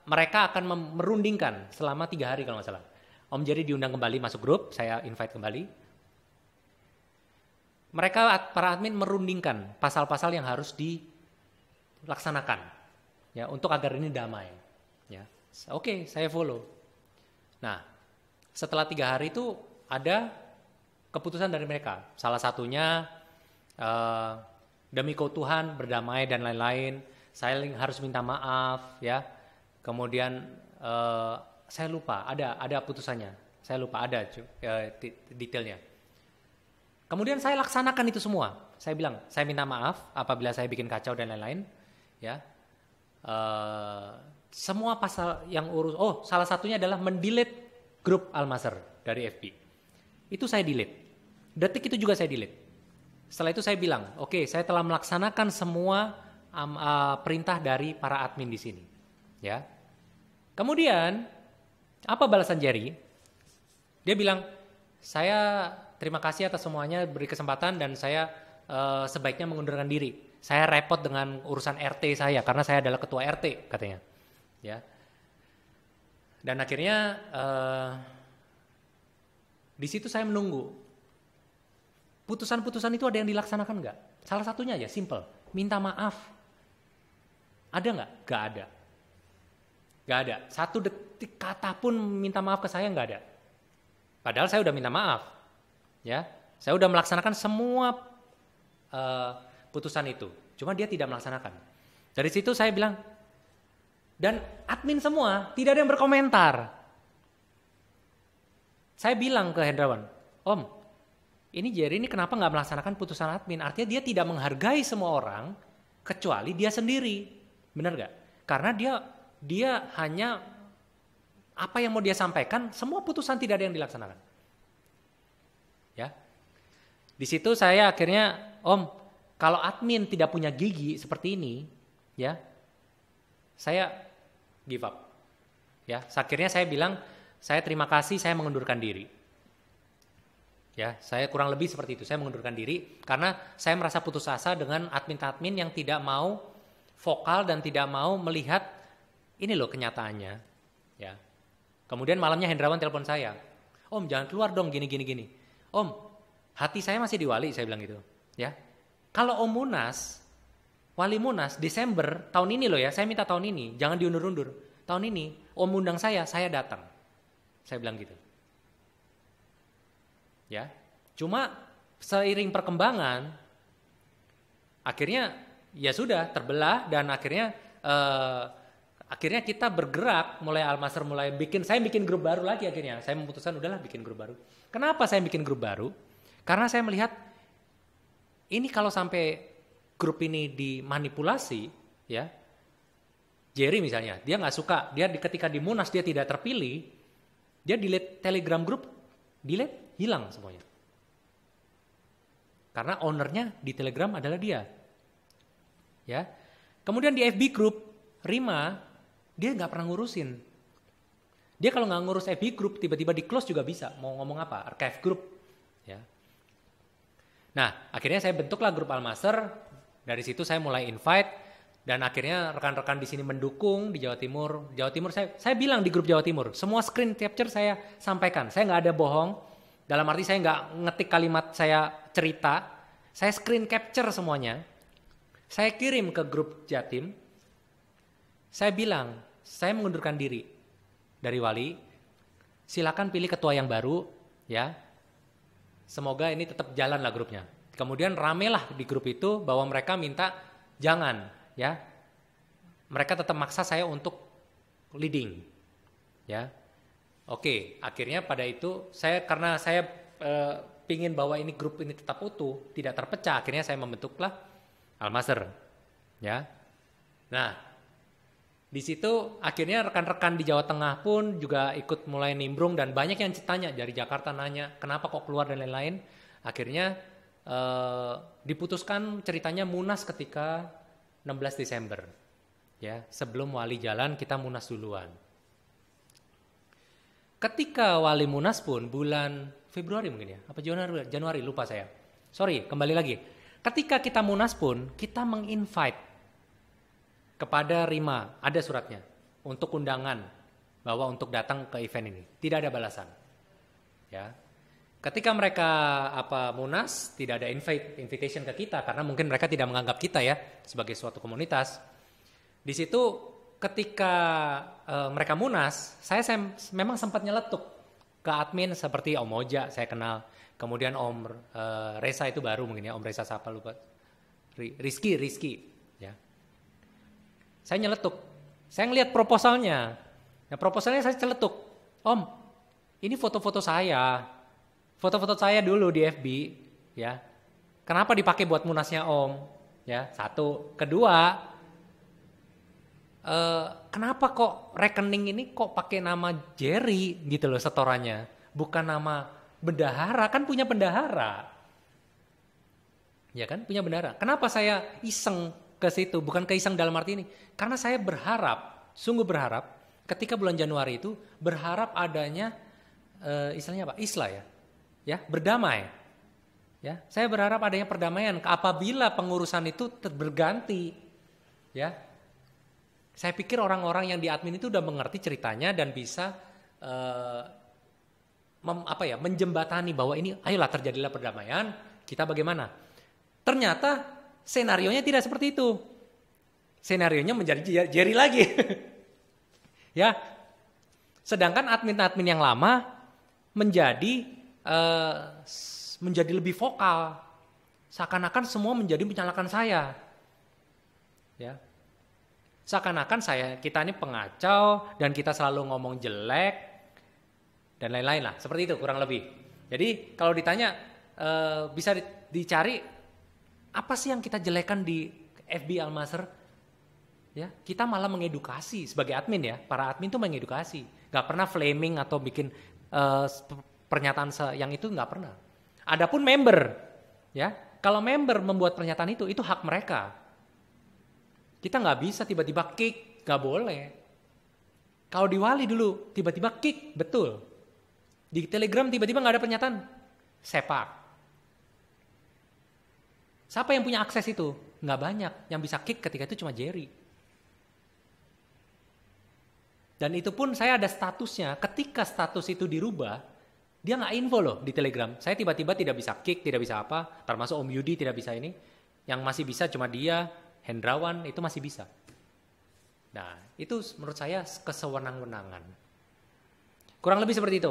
mereka akan merundingkan selama 3 hari kalau nggak salah. Om Jerry diundang kembali masuk grup, saya invite kembali. Mereka para admin merundingkan pasal-pasal yang harus dilaksanakan, ya, untuk agar ini damai. Ya, oke, saya follow. Nah, setelah 3 hari itu ada keputusan dari mereka. Salah satunya demi keutuhan, berdamai dan lain-lain. Saya harus minta maaf, ya. Kemudian saya lupa, ada putusannya. Saya lupa ada detailnya. Kemudian saya laksanakan itu semua. Saya bilang, saya minta maaf apabila saya bikin kacau dan lain-lain, ya. Semua pasal yang salah satunya adalah mendelete grup Al-Masr dari FB. Itu saya delete. Detik itu juga saya delete. Setelah itu saya bilang, oke, saya telah melaksanakan semua perintah dari para admin di sini, ya. Kemudian apa balasan Jerry? Dia bilang, saya terima kasih atas semuanya, beri kesempatan, dan saya sebaiknya mengundurkan diri. Saya repot dengan urusan RT saya karena saya adalah ketua RT, katanya, ya. Dan akhirnya di situ saya menunggu. Putusan-putusan itu ada yang dilaksanakan nggak? Salah satunya aja, simple, minta maaf. Ada nggak? Nggak ada. Nggak ada. 1 detik kata pun minta maaf ke saya nggak ada. Padahal saya udah minta maaf, ya. Saya udah melaksanakan semua putusan itu. Cuma dia tidak melaksanakan. Dari situ saya bilang, dan admin semua tidak ada yang berkomentar. Saya bilang ke Hendrawan, Om, ini Jerry ini kenapa nggak melaksanakan putusan admin? Artinya dia tidak menghargai semua orang kecuali dia sendiri, benar nggak? Karena dia hanya apa yang mau dia sampaikan, semua putusan tidak ada yang dilaksanakan. Ya, di situ saya akhirnya, Om, kalau admin tidak punya gigi seperti ini, ya, saya give up. Ya, akhirnya saya bilang, saya terima kasih, saya mengundurkan diri. Ya, saya kurang lebih seperti itu, saya mengundurkan diri karena saya merasa putus asa dengan admin-admin yang tidak mau vokal dan tidak mau melihat ini loh kenyataannya. Ya. Kemudian malamnya Hendrawan telepon saya, Om jangan keluar dong gini. Om, hati saya masih di Wali, saya bilang gitu. Ya, kalau Om Munas, Wali Munas Desember tahun ini loh ya, saya minta tahun ini, jangan diundur-undur. Tahun ini Om undang saya datang. Saya bilang gitu. Ya, cuma seiring perkembangan, akhirnya ya sudah terbelah dan akhirnya kita bergerak, mulai Al-Masr saya bikin grup baru lagi akhirnya. Saya memutuskan udahlah bikin grup baru. Kenapa saya bikin grup baru? Karena saya melihat ini kalau sampai grup ini dimanipulasi, ya. Jerry misalnya, dia nggak suka, ketika di Munas dia tidak terpilih, dia delete Telegram grup, hilang semuanya. Karena ownernya di Telegram adalah dia. Ya. Kemudian di FB group, Rima, dia nggak pernah ngurusin. Dia kalau nggak ngurus FB group, tiba-tiba di close juga bisa. Mau ngomong apa? Archive group. Ya. Nah, akhirnya saya bentuklah grup Al-Masr. Dari situ saya mulai invite. Dan akhirnya rekan-rekan di sini mendukung di Jawa Timur. Jawa Timur saya bilang di grup Jawa Timur, semua screen capture saya sampaikan. Saya nggak ada bohong. Dalam arti saya nggak ngetik kalimat saya cerita. Saya screen capture semuanya. Saya kirim ke grup Jatim. Saya bilang, saya mengundurkan diri dari Wali. Silakan pilih ketua yang baru, ya. Semoga ini tetap jalan lah grupnya. Kemudian ramelah di grup itu bahwa mereka minta jangan, ya. Mereka tetap maksa saya untuk leading, ya. Oke, akhirnya pada itu karena saya pingin bahwa ini grup ini tetap utuh, tidak terpecah, akhirnya saya membentuklah Al-Masr, ya. Nah, di situ akhirnya rekan-rekan di Jawa Tengah pun juga ikut mulai nimbrung dan banyak yang tanya dari Jakarta nanya kenapa kok keluar dan lain-lain. Akhirnya diputuskan ceritanya Munas ketika 16 Desember. Ya, sebelum wali jalan kita Munas duluan. Ketika wali Munas pun bulan Februari mungkin ya, apa Januari lupa saya. Sorry, kembali lagi. Ketika kita Munas pun kita menginvite kepada Rima, ada suratnya untuk undangan bahwa untuk datang ke event ini. Tidak ada balasan. Ya. Ketika mereka Munas tidak ada invitation ke kita karena mungkin mereka tidak menganggap kita ya sebagai suatu komunitas. Di situ ketika mereka Munas, saya memang sempat nyeletuk ke admin seperti Om Moja saya kenal, kemudian Om Reza itu baru mungkin ya, Om Reza siapa lupa, Rizky ya. Saya nyeletuk, saya ngelihat proposalnya, nah proposalnya saya celetuk, Om ini foto-foto saya dulu di FB ya, kenapa dipakai buat Munasnya Om ya, satu, kedua kenapa kok rekening ini kok pakai nama Jerry gitu loh setorannya, bukan nama bendahara, kan punya bendahara. Ya kan, punya bendahara. Kenapa saya iseng ke situ? Bukan keiseng dalam arti ini. Karena saya berharap, sungguh berharap ketika bulan Januari itu berharap adanya istilahnya apa? Islah ya. Ya, berdamai. Ya, saya berharap adanya perdamaian apabila pengurusan itu berganti. Ya. Saya pikir orang-orang yang di admin itu udah mengerti ceritanya dan bisa menjembatani bahwa ini ayolah terjadilah perdamaian, kita bagaimana? Ternyata senarionya tidak seperti itu. Senarionya menjadi Jerry lagi. Ya. Sedangkan admin-admin yang lama menjadi lebih vokal. Seakan-akan semua menjadi menyalahkan saya. Ya. Seakan-akan kita ini pengacau dan kita selalu ngomong jelek dan lain-lain lah, seperti itu kurang lebih. Jadi kalau ditanya bisa dicari apa sih yang kita jelekan di FB Al-Masr? Ya, kita malah mengedukasi sebagai admin ya, para admin tuh mengedukasi, nggak pernah flaming atau bikin pernyataan yang itu nggak pernah. Adapun member, ya kalau member membuat pernyataan itu hak mereka. Kita nggak bisa tiba-tiba kick, nggak boleh. Kalau di Wali dulu tiba-tiba kick, betul. Di Telegram tiba-tiba nggak ada pernyataan, sepak. Siapa yang punya akses itu? Nggak banyak. Yang bisa kick ketika itu cuma Jerry. Dan itu pun saya ada statusnya. Ketika status itu dirubah, dia nggak info loh di Telegram. Saya tiba-tiba tidak bisa kick, tidak bisa apa. Termasuk Om Yudi tidak bisa ini. Yang masih bisa cuma dia. Hendrawan itu masih bisa. Nah, itu menurut saya kesewenang-wenangan. Kurang lebih seperti itu.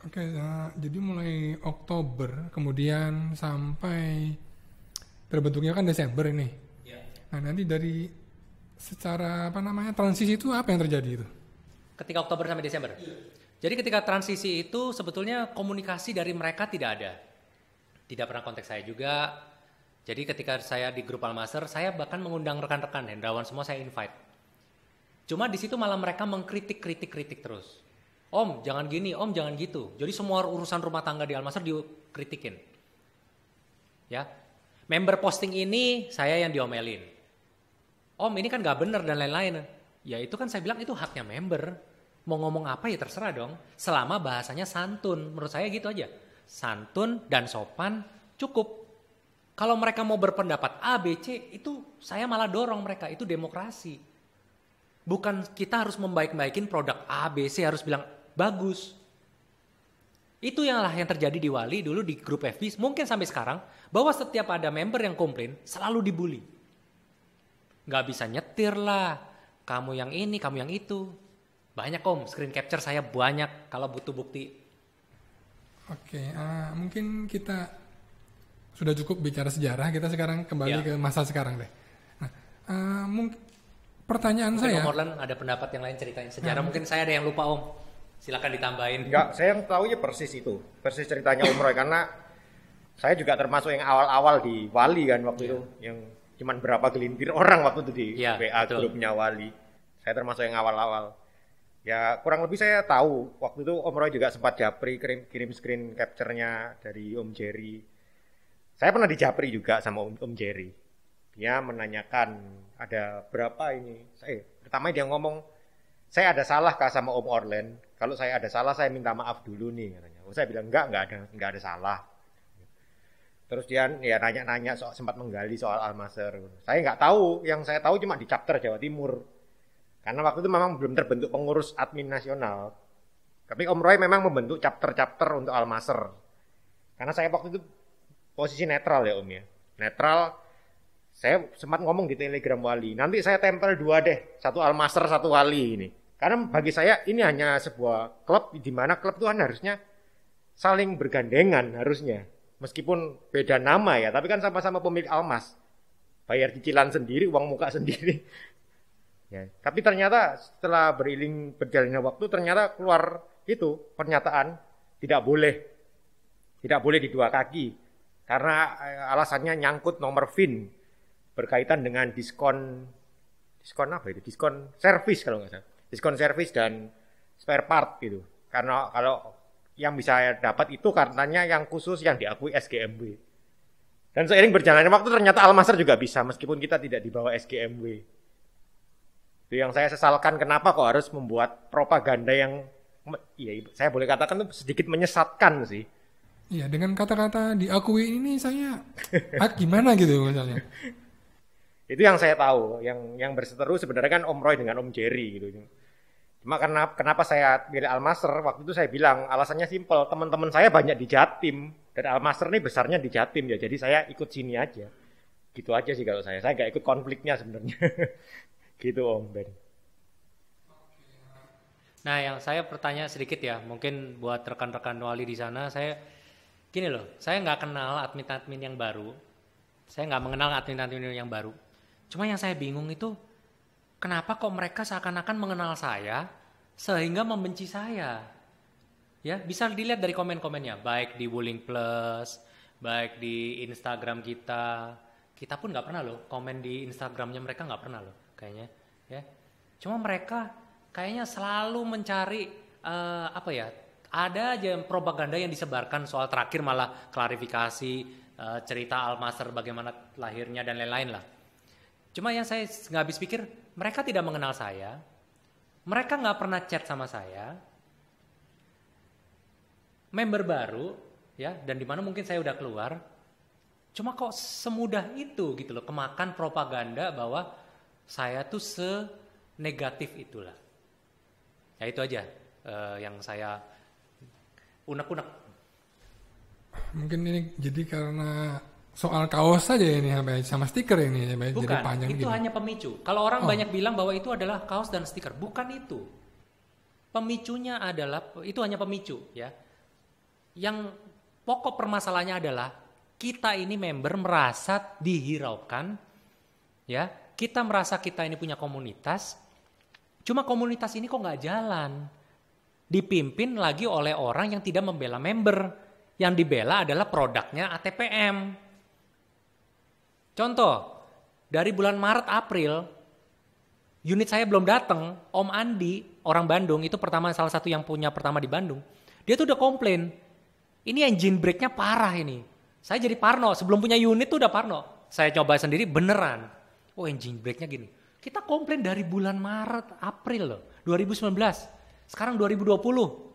Oke, jadi mulai Oktober, kemudian sampai terbentuknya kan Desember ini. Ya. Nah, nanti dari secara transisi itu apa yang terjadi itu? Ketika Oktober sampai Desember. Ya. Jadi ketika transisi itu sebetulnya komunikasi dari mereka tidak ada. Tidak pernah kontak saya juga. Jadi ketika saya di grup Al-Masr, saya bahkan mengundang rekan-rekan Hendrawan semua saya invite. Cuma di situ malah mereka mengkritik terus. Om, jangan gini, Om, jangan gitu. Jadi semua urusan rumah tangga di Al-Masr dikritikin. Ya. Member posting ini saya yang diomelin. Om, ini kan gak benar dan lain-lain. Ya itu kan saya bilang itu haknya member. Mau ngomong apa ya terserah dong. Selama bahasanya santun. Menurut saya gitu aja. Santun dan sopan cukup. Kalau mereka mau berpendapat A, B, C, itu saya malah dorong mereka. Itu demokrasi. Bukan kita harus membaik-baikin produk A, B, C harus bilang bagus. Itu yang terjadi di Wali dulu di grup FB. Mungkin sampai sekarang. Bahwa setiap ada member yang komplain selalu dibully. Gak bisa nyetir lah. Kamu yang ini, kamu yang itu. Banyak Om, screen capture saya banyak kalau butuh bukti. Oke, mungkin kita sudah cukup bicara sejarah. Kita sekarang kembali ke masa sekarang deh. Nah, mungkin pertanyaan mungkin saya. Om Orlan ada pendapat yang lain ceritain sejarah. Mungkin saya ada yang lupa Om. Silakan ditambahin. Enggak, saya yang tahu ya persis itu, persis ceritanya Om Roy karena saya juga termasuk yang awal-awal di Wali kan waktu itu, yang cuman berapa gelintir orang waktu itu di WA betul. Grupnya Wali. Saya termasuk yang awal-awal. Ya kurang lebih saya tahu. Waktu itu Om Roy juga sempat japri kirim screen capture-nya dari Om Jerry. Saya pernah dijapri juga sama Om Jerry. Dia menanyakan ada berapa ini. Pertama dia ngomong, saya ada salah kah sama Om Orlen? Kalau saya ada salah saya minta maaf dulu nih katanya. Saya bilang enggak ada salah. Terus dia ya nanya-nanya sempat menggali soal Al-Masr. Saya nggak tahu, yang saya tahu cuma di chapter Jawa Timur. Karena waktu itu memang belum terbentuk pengurus admin nasional. Tapi Om Roy memang membentuk chapter-chapter untuk Al-Masr. Karena saya waktu itu posisi netral ya Om ya. Netral, saya sempat ngomong di Telegram Wali. Nanti saya tempel 2 deh, satu Al-Masr, satu Wali ini. Karena bagi saya ini hanya sebuah klub di mana klub itu harusnya saling bergandengan harusnya. Meskipun beda nama ya, tapi kan sama-sama pemilik Almas. Bayar cicilan sendiri, uang muka sendiri. Ya, tapi ternyata setelah berjalannya waktu ternyata keluar itu pernyataan tidak boleh di 2 kaki. Karena alasannya nyangkut nomor VIN berkaitan dengan diskon apa itu? Diskon servis kalau nggak salah. Diskon servis dan spare part gitu. Karena kalau yang bisa dapat itu katanya yang khusus yang diakui SGMW. Dan seiring berjalannya waktu ternyata Al-Masr juga bisa meskipun kita tidak di bawah SGMW. Itu yang saya sesalkan, kenapa kok harus membuat propaganda yang ya saya boleh katakan itu sedikit menyesatkan sih. Iya, dengan kata-kata diakui ini saya gimana gitu misalnya. Itu yang saya tahu, yang berseteru sebenarnya kan Om Roy dengan Om Jerry gitu. Cuma kenapa saya pilih Al-Masr, waktu itu saya bilang alasannya simpel, teman-teman saya banyak di Jatim dan Al-Masr ini besarnya di Jatim ya, jadi saya ikut sini aja. Gitu aja sih kalau saya nggak ikut konfliknya sebenarnya. Gitu Om Ben. Nah, yang saya bertanya sedikit ya, mungkin buat rekan-rekan Wali di sana, saya gini loh, saya nggak kenal admin-admin yang baru, saya nggak mengenal admin-admin yang baru. Cuma yang saya bingung itu, kenapa kok mereka seakan-akan mengenal saya sehingga membenci saya? Ya, bisa dilihat dari komen-komennya, baik di Wuling Plus, baik di Instagram kita. Kita pun nggak pernah loh komen di Instagramnya mereka, nggak pernah loh kayaknya. Ya, cuma mereka kayaknya selalu mencari apa ya? Ada aja propaganda yang disebarkan soal terakhir malah klarifikasi cerita Al-Masr bagaimana lahirnya dan lain-lain lah. Cuma yang saya nggak habis pikir, mereka tidak mengenal saya, mereka nggak pernah chat sama saya, member baru, ya, dan di mana mungkin saya udah keluar, cuma kok semudah itu gitu loh, kemakan propaganda bahwa saya tuh senegatif itulah. Ya itu aja yang saya unek-unek. Mungkin ini jadi karena soal kaos saja ini sama stiker ini bukan, jadi panjang itu gini. hanya pemicu. Kalau orang banyak bilang bahwa itu adalah kaos dan stiker, bukan itu. Pemicunya adalah itu hanya pemicu ya. Yang pokok permasalahannya adalah kita ini member merasa dihiraukan ya. Kita merasa kita ini punya komunitas. Cuma komunitas ini kok nggak jalan. Dipimpin lagi oleh orang yang tidak membela member. Yang dibela adalah produknya ATPM. Contoh, dari bulan Maret, April, unit saya belum datang, Om Andi, orang Bandung, itu salah satu yang punya pertama di Bandung, dia tuh udah komplain, ini engine brake-nya parah ini. Saya jadi parno, sebelum punya unit tuh udah parno. Saya coba sendiri beneran, oh engine brake-nya gini. Kita komplain dari bulan Maret, April loh, 2019, sekarang 2020.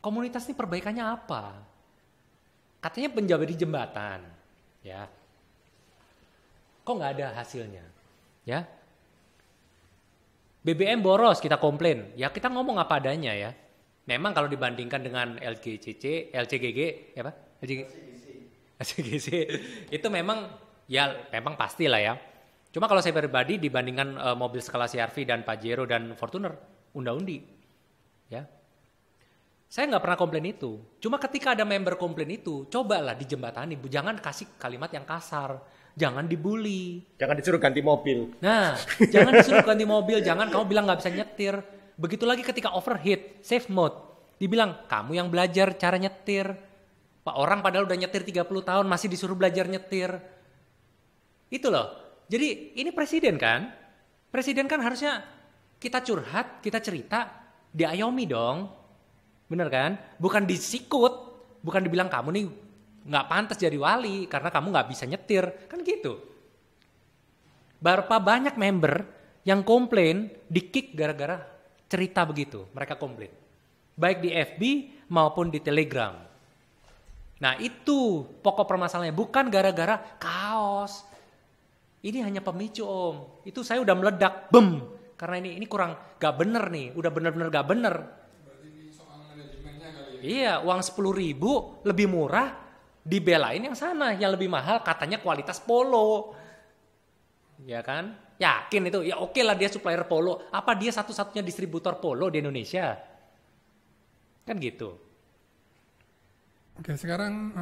Komunitas ini perbaikannya apa? Katanya menjadi jembatan, ya. Kok nggak ada hasilnya, ya? BBM boros kita komplain, ya kita ngomong apa adanya ya. Memang kalau dibandingkan dengan LGCC, LCGG, ya apa? LCGC itu memang ya memang pastilah ya. Cuma kalau saya pribadi dibandingkan mobil skala CR-V dan Pajero dan Fortuner, unda-undi, ya. Saya nggak pernah komplain itu. Cuma ketika ada member komplain itu, cobalah dijembatani. Jangan kasih kalimat yang kasar. Jangan dibully. Jangan disuruh ganti mobil. Nah, jangan disuruh ganti mobil. Jangan kamu bilang nggak bisa nyetir. Begitu lagi ketika overheat, safe mode. Dibilang, kamu yang belajar cara nyetir. Pak orang padahal udah nyetir 30 tahun, masih disuruh belajar nyetir. Itu loh. Jadi ini presiden kan? Presiden kan harusnya Kita curhat, kita cerita, diayomi dong. Bener kan? Bukan disikut, bukan dibilang kamu nih nggak pantas jadi wali karena kamu nggak bisa nyetir. Kan gitu. Berapa banyak member yang komplain di-kick gara-gara cerita begitu. Mereka komplain. Baik di FB maupun di Telegram. Nah itu pokok permasalahannya. Bukan gara-gara kaos. Ini hanya pemicu om. Itu saya udah meledak. Bem. Karena ini kurang gak bener nih. Udah bener-bener gak bener. Berarti soal manajemennya kali ya? Iya uang 10.000 lebih murah. Dibelain yang sana. Yang lebih mahal katanya kualitas polo. Ya kan? Yakin itu? Ya oke lah dia supplier polo. Apa dia satu-satunya distributor polo di Indonesia? Kan gitu. Oke, sekarang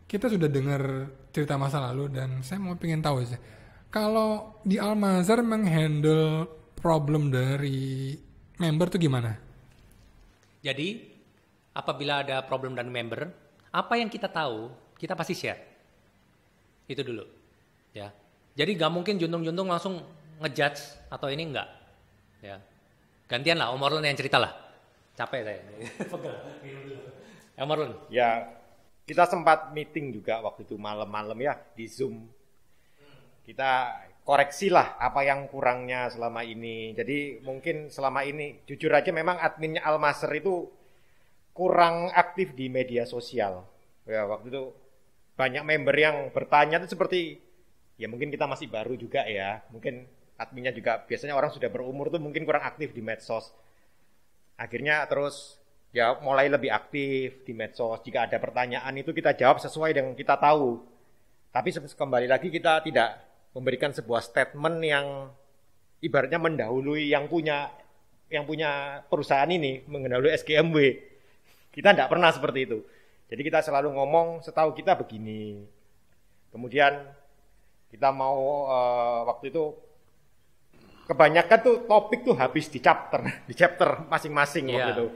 kita sudah dengar cerita masa lalu dan saya mau pengen tahu aja. Kalau di Al-Mazhar menghandle problem dari member tuh gimana? Jadi apabila ada problem dan member, apa yang kita tahu, kita pasti share. Itu dulu. Ya. Jadi gak mungkin juntung-juntung langsung ngejudge atau ini enggak. Ya. Gantian lah, Om Orlun yang cerita lah. Capek saya. Om Orlun. Ya, kita sempat meeting juga waktu itu malam-malam ya di Zoom. Kita koreksi lah apa yang kurangnya selama ini. Jadi mungkin selama ini jujur aja memang adminnya Al-Mazhar itu kurang aktif di media sosial. Ya, waktu itu banyak member yang bertanya itu seperti ya mungkin kita masih baru juga ya. Mungkin adminnya juga biasanya orang sudah berumur tuh mungkin kurang aktif di medsos. Akhirnya terus ya mulai lebih aktif di medsos. Jika ada pertanyaan itu kita jawab sesuai dengan kita tahu. Tapi kembali lagi kita tidak memberikan sebuah statement yang ibaratnya mendahului yang punya perusahaan ini, mendahului SGMW. Kita tidak pernah seperti itu. Jadi kita selalu ngomong setahu kita begini. Kemudian kita mau waktu itu kebanyakan tuh topik tuh habis di chapter masing-masing waktu itu.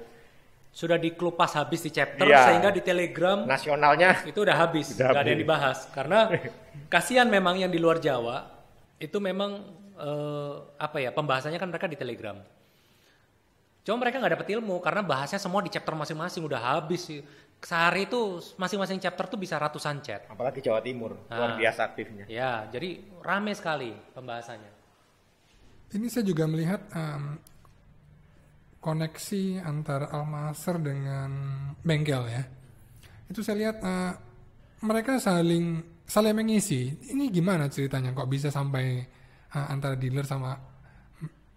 Sudah dikelupas habis di chapter sehingga di Telegram nasionalnya itu udah habis, nggak ada yang dibahas karena kasihan memang yang di luar Jawa itu memang pembahasannya kan mereka di Telegram. Cuma mereka nggak dapat ilmu karena bahasnya semua di chapter masing-masing udah habis. Sehari itu masing-masing chapter tuh bisa ratusan chat. Apalagi Jawa Timur, luar biasa aktifnya. Ya, jadi rame sekali pembahasannya. Ini saya juga melihat koneksi antara Al-Mazhar dengan bengkel ya. Itu saya lihat mereka saling mengisi. Ini gimana ceritanya kok bisa sampai antara dealer sama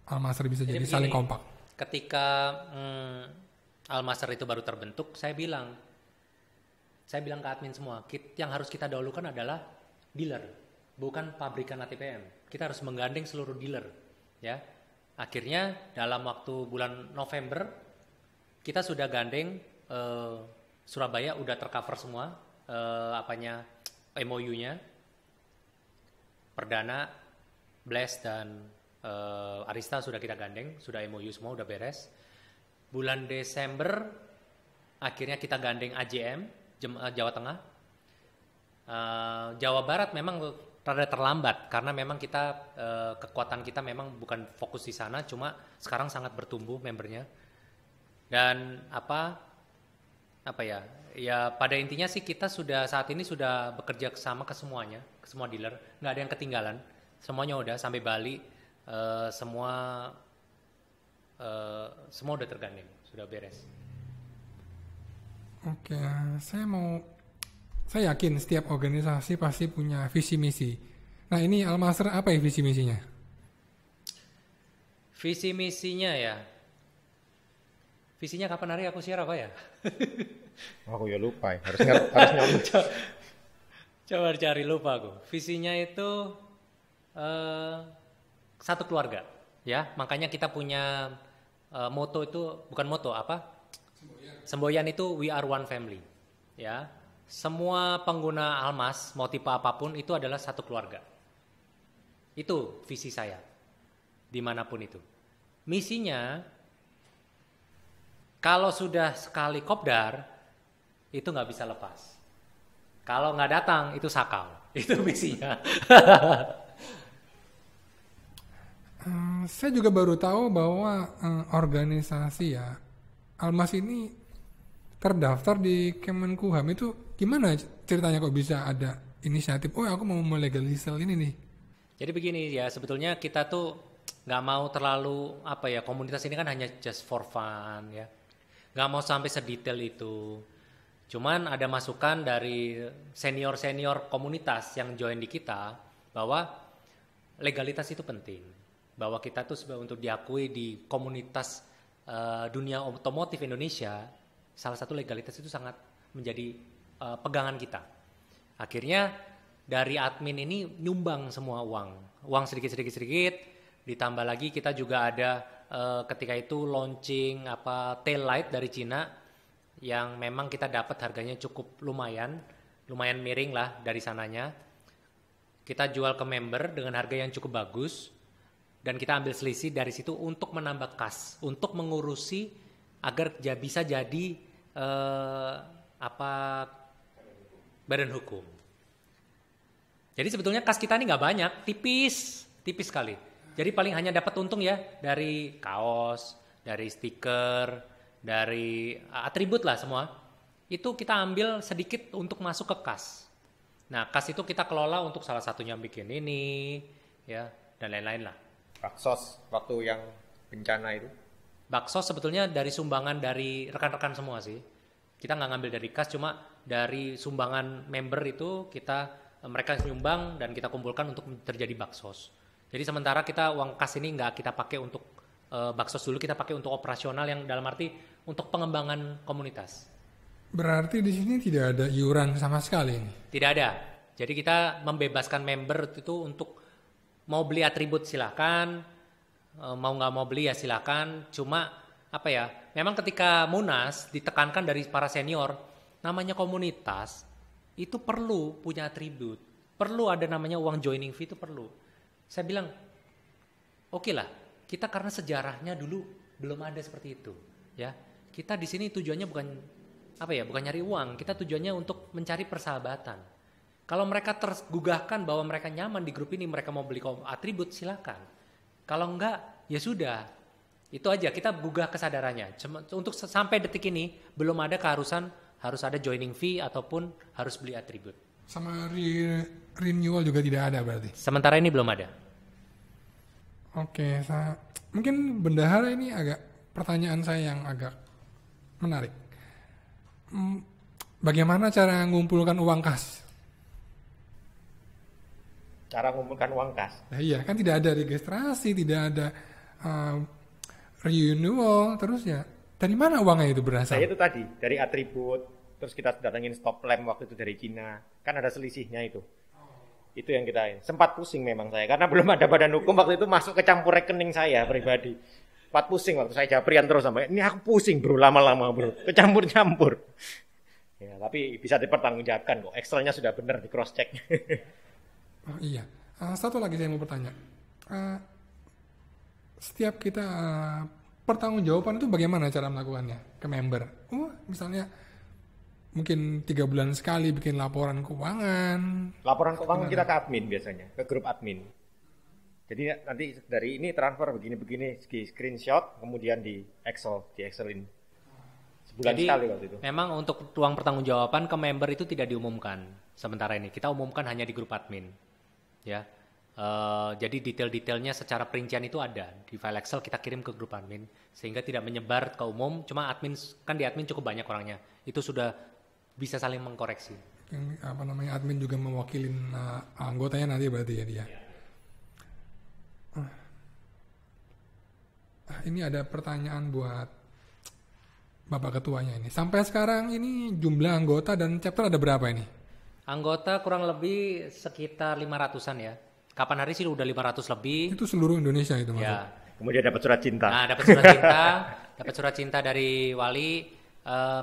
Al-Mazhar bisa jadi saling kompak? Ketika Al-Mazhar itu baru terbentuk, saya bilang ke admin semua, yang harus kita dahulukan adalah dealer, bukan pabrikan ATPM. Kita harus menggandeng seluruh dealer, ya. Akhirnya dalam waktu bulan November kita sudah gandeng Surabaya udah tercover semua MOU-nya, Perdana, Blast dan Arista sudah kita gandeng, sudah MOU semua udah beres. Bulan Desember akhirnya kita gandeng AJM Jawa Tengah. Jawa Barat memang rada terlambat karena memang kita kekuatan kita memang bukan fokus di sana, cuma sekarang sangat bertumbuh membernya. Dan ya pada intinya sih kita saat ini sudah bekerja sama ke semuanya, ke semua dealer, nggak ada yang ketinggalan, semuanya udah sampai Bali, semua udah tergandeng, sudah beres. Oke, saya yakin setiap organisasi pasti punya visi misi. Nah ini Al-Mazhar apa ya visi misinya? Visi misinya ya. Visinya kapan hari aku share apa ya? Aku ya lupa ya, harus nyamuk. Coba cari lupa aku. Visinya itu satu keluarga, ya. Makanya kita punya moto itu bukan moto Semboyan itu we are one family, ya. Semua pengguna Almas mau tipe apapun itu adalah satu keluarga. Itu visi saya dimanapun itu. Misinya kalau sudah sekali kopdar itu nggak bisa lepas. Kalau nggak datang itu sakau. Itu misinya. Saya juga baru tahu bahwa organisasi ya Almas ini terdaftar di Kemenkumham. Itu gimana ceritanya kok bisa ada inisiatif, oh aku mau melegalisir ini nih? Jadi begini ya, sebetulnya kita tuh nggak mau terlalu komunitas ini kan hanya just for fun ya, nggak mau sampai sedetail itu. Cuman ada masukan dari senior komunitas yang join di kita bahwa legalitas itu penting, bahwa kita tuh untuk diakui di komunitas dunia otomotif Indonesia, salah satu legalitas itu sangat menjadi pegangan kita. Akhirnya dari admin ini nyumbang semua uang sedikit, ditambah lagi kita juga ada ketika itu launching tail light dari Cina yang memang kita dapat harganya cukup lumayan miring lah dari sananya. Kita jual ke member dengan harga yang cukup bagus dan kita ambil selisih dari situ untuk menambah kas, untuk mengurusi agar bisa jadi badan hukum. Jadi sebetulnya kas kita ini nggak banyak, tipis sekali. Jadi paling hanya dapat untung ya dari kaos, dari stiker, dari atribut lah semua. Itu kita ambil sedikit untuk masuk ke kas. Nah, kas itu kita kelola untuk salah satunya bikin ini, ya, dan lain-lain lah. Baksos waktu yang bencana itu? Baksos sebetulnya dari sumbangan dari rekan-rekan semua sih. Kita nggak ngambil dari kas, cuma dari sumbangan member itu mereka nyumbang dan kita kumpulkan untuk terjadi baksos. Jadi sementara kita uang kas ini nggak kita pakai untuk baksos dulu, kita pakai untuk operasional yang dalam arti untuk pengembangan komunitas. Berarti di sini tidak ada iuran sama sekali nih? Tidak ada. Jadi kita membebaskan member itu untuk mau beli atribut silakan, mau nggak mau beli ya silakan. Cuma memang ketika Munas ditekankan dari para senior, namanya komunitas itu perlu punya atribut, perlu ada namanya uang joining fee, itu perlu. Saya bilang, oke lah, kita karena sejarahnya dulu belum ada seperti itu, ya. Kita di sini tujuannya bukan nyari uang, kita tujuannya untuk mencari persahabatan. Kalau mereka tergugahkan bahwa mereka nyaman di grup ini, mereka mau beli atribut, silakan. Kalau enggak, ya sudah. Itu aja, kita gugah kesadarannya. Untuk sampai detik ini belum ada keharusan harus ada joining fee ataupun harus beli atribut. Sama renewal juga tidak ada berarti? Sementara ini belum ada. Oke, mungkin bendahara ini pertanyaan saya yang agak menarik. Bagaimana cara mengumpulkan uang kas? Cara mengumpulkan uang kas? Nah, iya, kan tidak ada registrasi, tidak ada renewal, terus ya. Dari mana uangnya itu berasal? Itu tadi, dari atribut, terus kita datangin stop lamp waktu itu dari Cina. Kan ada selisihnya itu. Itu yang kita sempat pusing memang saya, karena belum ada badan hukum waktu itu masuk ke campur rekening saya pribadi. Sempat pusing waktu saya japrian terus sampai, ini aku pusing bro, lama-lama bro, kecampur-campur. Ya, tapi bisa dipertanggungjawabkan kok, Excelnya sudah benar di cross check. Oh iya, satu lagi saya mau bertanya. Setiap kita pertanggungjawaban itu bagaimana cara melakukannya ke member? Misalnya mungkin 3 bulan sekali bikin laporan keuangan. Laporan keuangan kita ke admin biasanya, ke grup admin. Jadi nanti dari ini transfer begini-begini, screenshot, kemudian di Excelin. Sebulan jadi, sekali waktu itu. Memang untuk ruang pertanggungjawaban ke member itu tidak diumumkan sementara ini. Kita umumkan hanya di grup admin. Ya. Jadi detail-detailnya secara perincian itu ada di file Excel, kita kirim ke grup admin sehingga tidak menyebar ke umum. Cuma admin kan di admin cukup banyak orangnya, itu sudah bisa saling mengkoreksi. Admin juga mewakilin anggotanya nanti berarti ya dia. Ini ada pertanyaan buat Bapak Ketuanya ini. Sampai sekarang ini jumlah anggota dan chapter ada berapa ini? Anggota kurang lebih sekitar 500-an ya. Kapan hari sih udah 500 lebih. Itu seluruh Indonesia itu maksud. Ya. Kemudian dapat surat cinta. Nah, dapat surat cinta dari wali.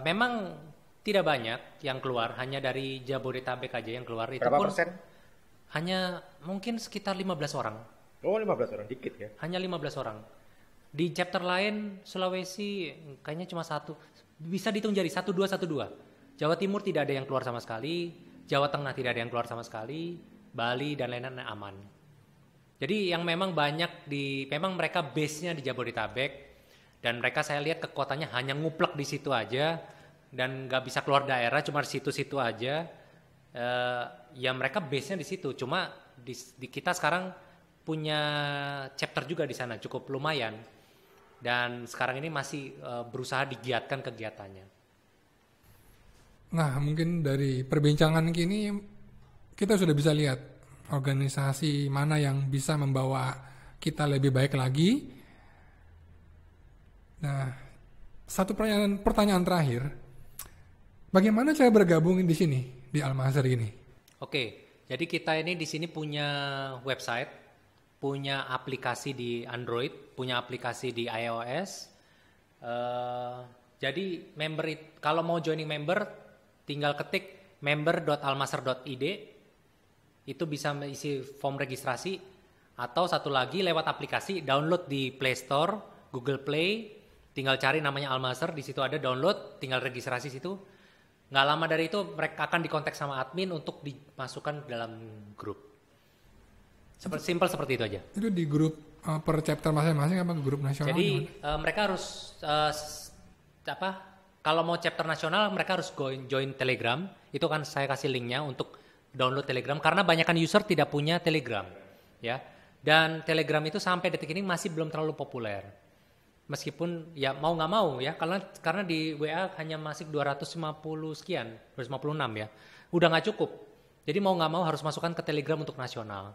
Memang tidak banyak yang keluar, hanya dari Jabodetabek aja yang keluar. Itu berapa pun persen? Hanya mungkin sekitar 15 orang. Oh, 15 orang, dikit ya. Hanya 15 orang. Di chapter lain Sulawesi kayaknya cuma 1. Bisa dihitung jari 12. Jawa Timur tidak ada yang keluar sama sekali. Jawa Tengah tidak ada yang keluar sama sekali. Bali dan lain-lain aman. Jadi yang memang memang mereka base-nya di Jabodetabek, dan mereka saya lihat kekuatannya hanya nguplek di situ aja, dan nggak bisa keluar daerah, cuma di situ-situ aja. Ya mereka base-nya di situ. Cuma di kita sekarang punya chapter juga di sana, cukup lumayan. Dan sekarang ini masih berusaha digiatkan kegiatannya. Nah, mungkin dari perbincangan kini kita sudah bisa lihat organisasi mana yang bisa membawa kita lebih baik lagi. Nah, satu pertanyaan terakhir. Bagaimana cara bergabung di sini di Al-Mazhar ini? Oke, jadi kita ini di sini punya website, punya aplikasi di Android, punya aplikasi di iOS. Jadi kalau mau joining member, tinggal ketik member.almazhar.id. Itu bisa isi form registrasi, atau satu lagi lewat aplikasi, download di Play Store, Google Play, tinggal cari namanya Al-Mazhar, di situ ada download, tinggal registrasi situ. Nggak lama dari itu mereka akan dikontak sama admin untuk dimasukkan dalam grup. Simple seperti itu aja. Itu di grup per chapter masing-masing apa grup nasional? Jadi mereka harus kalau mau chapter nasional mereka harus join Telegram. Itu kan saya kasih linknya untuk download Telegram, karena banyakkan user tidak punya Telegram, ya. Dan Telegram itu sampai detik ini masih belum terlalu populer. Meskipun ya mau nggak mau ya, karena di WA hanya masih 250 sekian, 256 ya. Udah nggak cukup. Jadi mau nggak mau harus masukkan ke Telegram untuk nasional.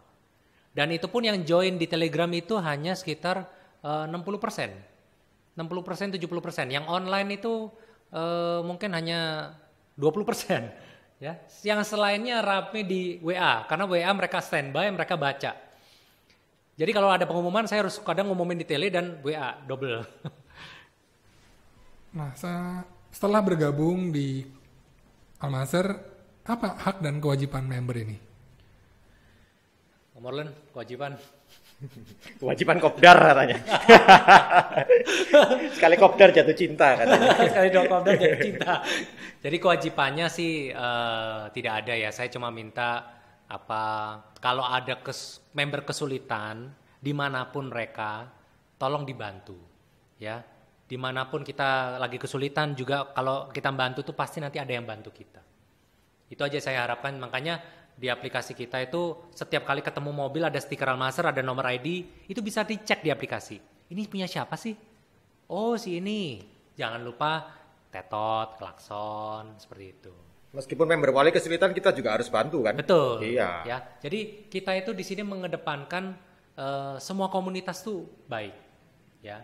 Dan itu pun yang join di Telegram itu hanya sekitar 60%. 60%, 70%. Yang online itu mungkin hanya 20%. Ya, yang selainnya rame di WA, karena WA mereka standby, mereka baca. Jadi kalau ada pengumuman saya harus kadang ngumumin di tele dan WA double. Nah, setelah bergabung di Al-Mazhar, apa hak dan kewajiban member ini? Morlen, kewajiban. Kewajiban kopdar katanya. Sekali kopdar jatuh cinta katanya. Sekali dong kopdar jatuh cinta. Jadi kewajibannya sih tidak ada ya. Saya cuma minta kalau ada member kesulitan dimanapun mereka, tolong dibantu ya. Dimanapun kita lagi kesulitan juga, kalau kita bantu tuh pasti nanti ada yang bantu kita. Itu aja saya harapkan. Makanya di aplikasi kita itu setiap kali ketemu mobil ada stiker Al-Mazhar, ada nomor ID, itu bisa dicek di aplikasi. Ini punya siapa sih? Oh, si ini. Jangan lupa tetot, klakson, seperti itu. Meskipun member wali kesulitan, kita juga harus bantu kan? Betul. Iya. Ya. Jadi kita itu di sini mengedepankan semua komunitas tuh baik. Ya.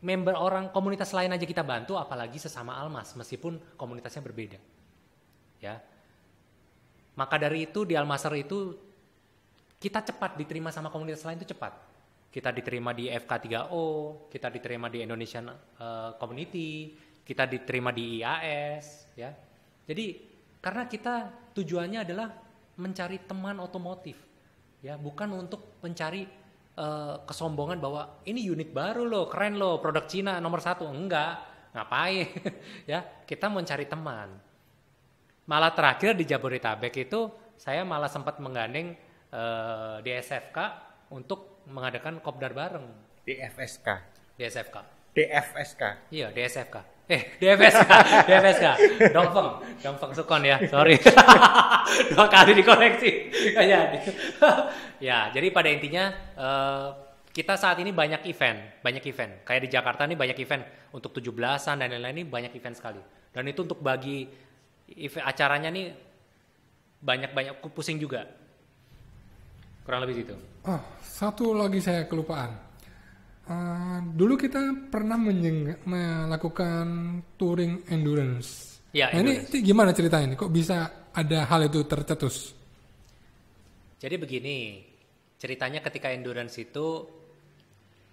Member komunitas lain aja kita bantu, apalagi sesama Almas, meskipun komunitasnya berbeda. Ya. Maka dari itu di Al-Mazhar itu kita cepat diterima sama komunitas lain itu cepat. Kita diterima di FK3O, kita diterima di Indonesian Community, kita diterima di IAS, ya. Jadi karena kita tujuannya adalah mencari teman otomotif, ya, bukan untuk mencari kesombongan bahwa ini unit baru loh, keren loh, produk Cina nomor 1. Enggak, ngapain? Ya, kita mencari teman. Malah terakhir di Jabodetabek itu saya malah sempat menggandeng DSFK untuk mengadakan kopdar bareng. DFSK. DSFK. DFSK. Iya, DSFK. DFSK. DFSK. Dongfeng Sukon ya, sorry. 2 kali dikoreksi. Ya, jadi pada intinya kita saat ini banyak event. Kayak di Jakarta nih banyak event untuk 17-an dan lain-lain, ini banyak event sekali. Dan itu untuk bagi acaranya nih banyak pusing juga. Kurang lebih gitu. Oh, satu lagi saya kelupaan. Dulu kita pernah melakukan touring endurance. Ya, nah, ini gimana ceritanya nih? Kok bisa ada hal itu tercetus? Jadi begini, ceritanya ketika endurance itu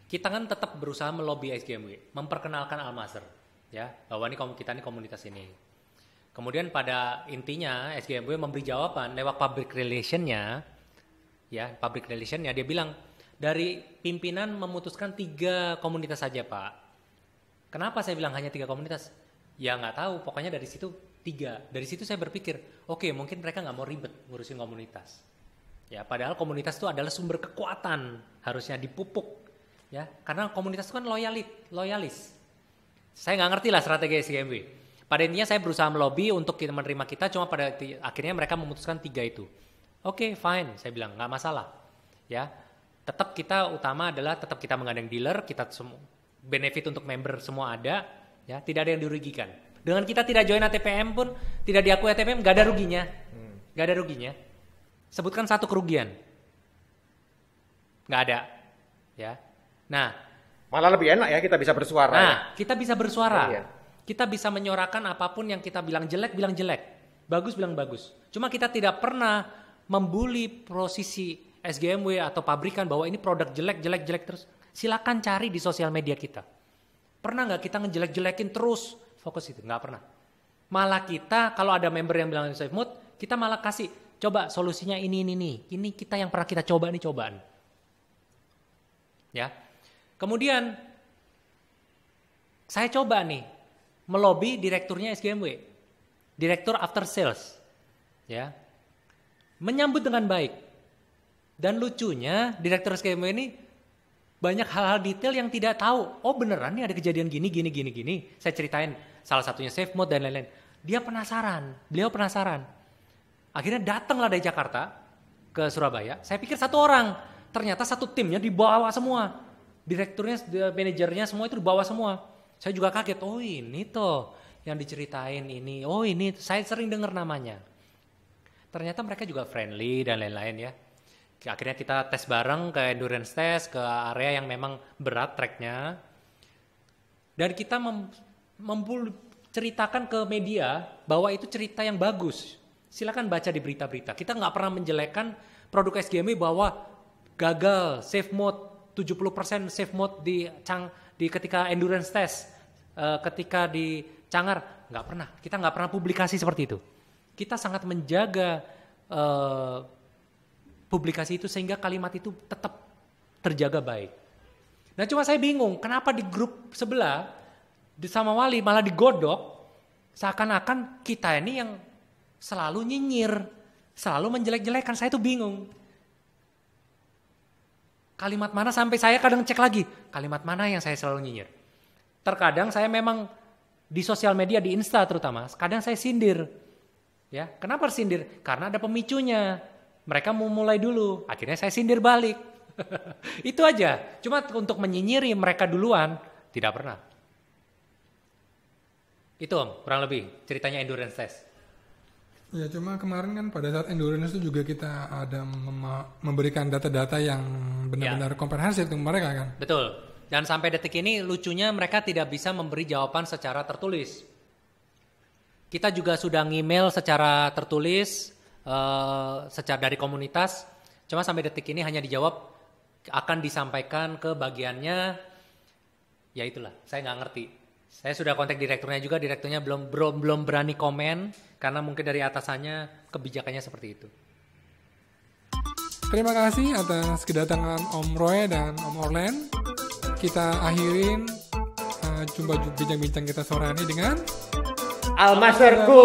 kita kan tetap berusaha melobi SGMW, memperkenalkan Al-Mazhar, ya, bahwa kita nih komunitas ini. Kemudian pada intinya SGMW memberi jawaban lewat public relationnya, dia bilang dari pimpinan memutuskan 3 komunitas saja, Pak. Kenapa saya bilang hanya 3 komunitas? Ya nggak tahu, pokoknya dari situ 3. Dari situ saya berpikir, oke, mungkin mereka nggak mau ribet ngurusin komunitas. Ya, padahal komunitas itu adalah sumber kekuatan, harusnya dipupuk. Ya, karena komunitas itu kan loyalis. Saya nggak ngerti lah strategi SGMW. Pada intinya saya berusaha melobi untuk kita menerima kita, cuma pada akhirnya mereka memutuskan 3 itu. Oke, fine, saya bilang nggak masalah. Ya, tetap kita utama adalah tetap kita menggandeng dealer, kita benefit untuk member semua ada, ya, tidak ada yang dirugikan. Dengan kita tidak join ATPM pun, tidak diakui ATPM, nggak ada ruginya, nggak ada ruginya. Sebutkan satu kerugian, nggak ada, ya. Nah, malah lebih enak ya kita bisa bersuara. Nah, kita bisa bersuara. Iya. Kita bisa menyorakan apapun yang kita bilang jelek, bagus bilang bagus. Cuma kita tidak pernah membuli posisi SGMW atau pabrikan bahwa ini produk jelek terus. Silakan cari di sosial media kita. Pernah nggak kita ngejelek-jelekin terus? Fokus itu, nggak pernah. Malah kita kalau ada member yang bilang safe mode, kita malah kasih coba solusinya ini. Ini kita yang pernah kita coba nih cobaan. Ya. Kemudian saya coba nih melobi direkturnya SGMW, direktur after sales, ya, menyambut dengan baik. Dan lucunya direktur SGMW ini banyak hal-hal detail yang tidak tahu. Oh beneran nih ada kejadian gini. Saya ceritain salah satunya safe mode dan lain-lain. Beliau penasaran. Akhirnya datanglah dari Jakarta ke Surabaya. Saya pikir 1 orang, ternyata 1 timnya dibawa semua. Direkturnya, manajernya semua itu dibawa semua. Saya juga kaget, oh ini tuh yang diceritain ini. Oh ini, saya sering dengar namanya. Ternyata mereka juga friendly dan lain-lain ya. Akhirnya kita tes bareng ke endurance test, ke area yang memang berat tracknya. Dan kita ceritakan ke media bahwa itu cerita yang bagus. Silakan baca di berita-berita. Kita nggak pernah menjelekkan produk SGMW bahwa gagal, safe mode, 70% safe mode di ketika endurance test, ketika di Cangar, nggak pernah. Kita nggak pernah publikasi seperti itu. Kita sangat menjaga publikasi itu sehingga kalimat itu tetap terjaga baik. Nah cuma saya bingung, kenapa di grup sebelah sama Wali malah digodok, seakan-akan kita ini yang selalu nyinyir, selalu menjelek-jelekan. Saya tuh bingung. Kalimat mana sampai saya kadang cek lagi, kalimat mana yang saya selalu nyinyir. Terkadang saya memang di sosial media, di Insta terutama, kadang saya sindir. Ya, kenapa sindir? Karena ada pemicunya. Mereka mau mulai dulu, akhirnya saya sindir balik. Itu aja. Cuma untuk menyinyiri mereka duluan, tidak pernah. Itu Om, kurang lebih ceritanya endurance test. Ya cuma kemarin kan pada saat endurance itu juga kita ada memberikan data-data yang benar-benar komprehensif untuk mereka kan. Betul. Dan sampai detik ini lucunya mereka tidak bisa memberi jawaban secara tertulis. Kita juga sudah ngemail secara tertulis, secara dari komunitas. Cuma sampai detik ini hanya dijawab akan disampaikan ke bagiannya. Ya itulah, saya nggak ngerti. Saya sudah kontak direkturnya juga, direkturnya belum berani komen karena mungkin dari atasannya kebijakannya seperti itu. Terima kasih atas kedatangan Om Roy dan Om Orlen. Kita akhirin jumpa bincang-bincang kita sore ini dengan Almasterku.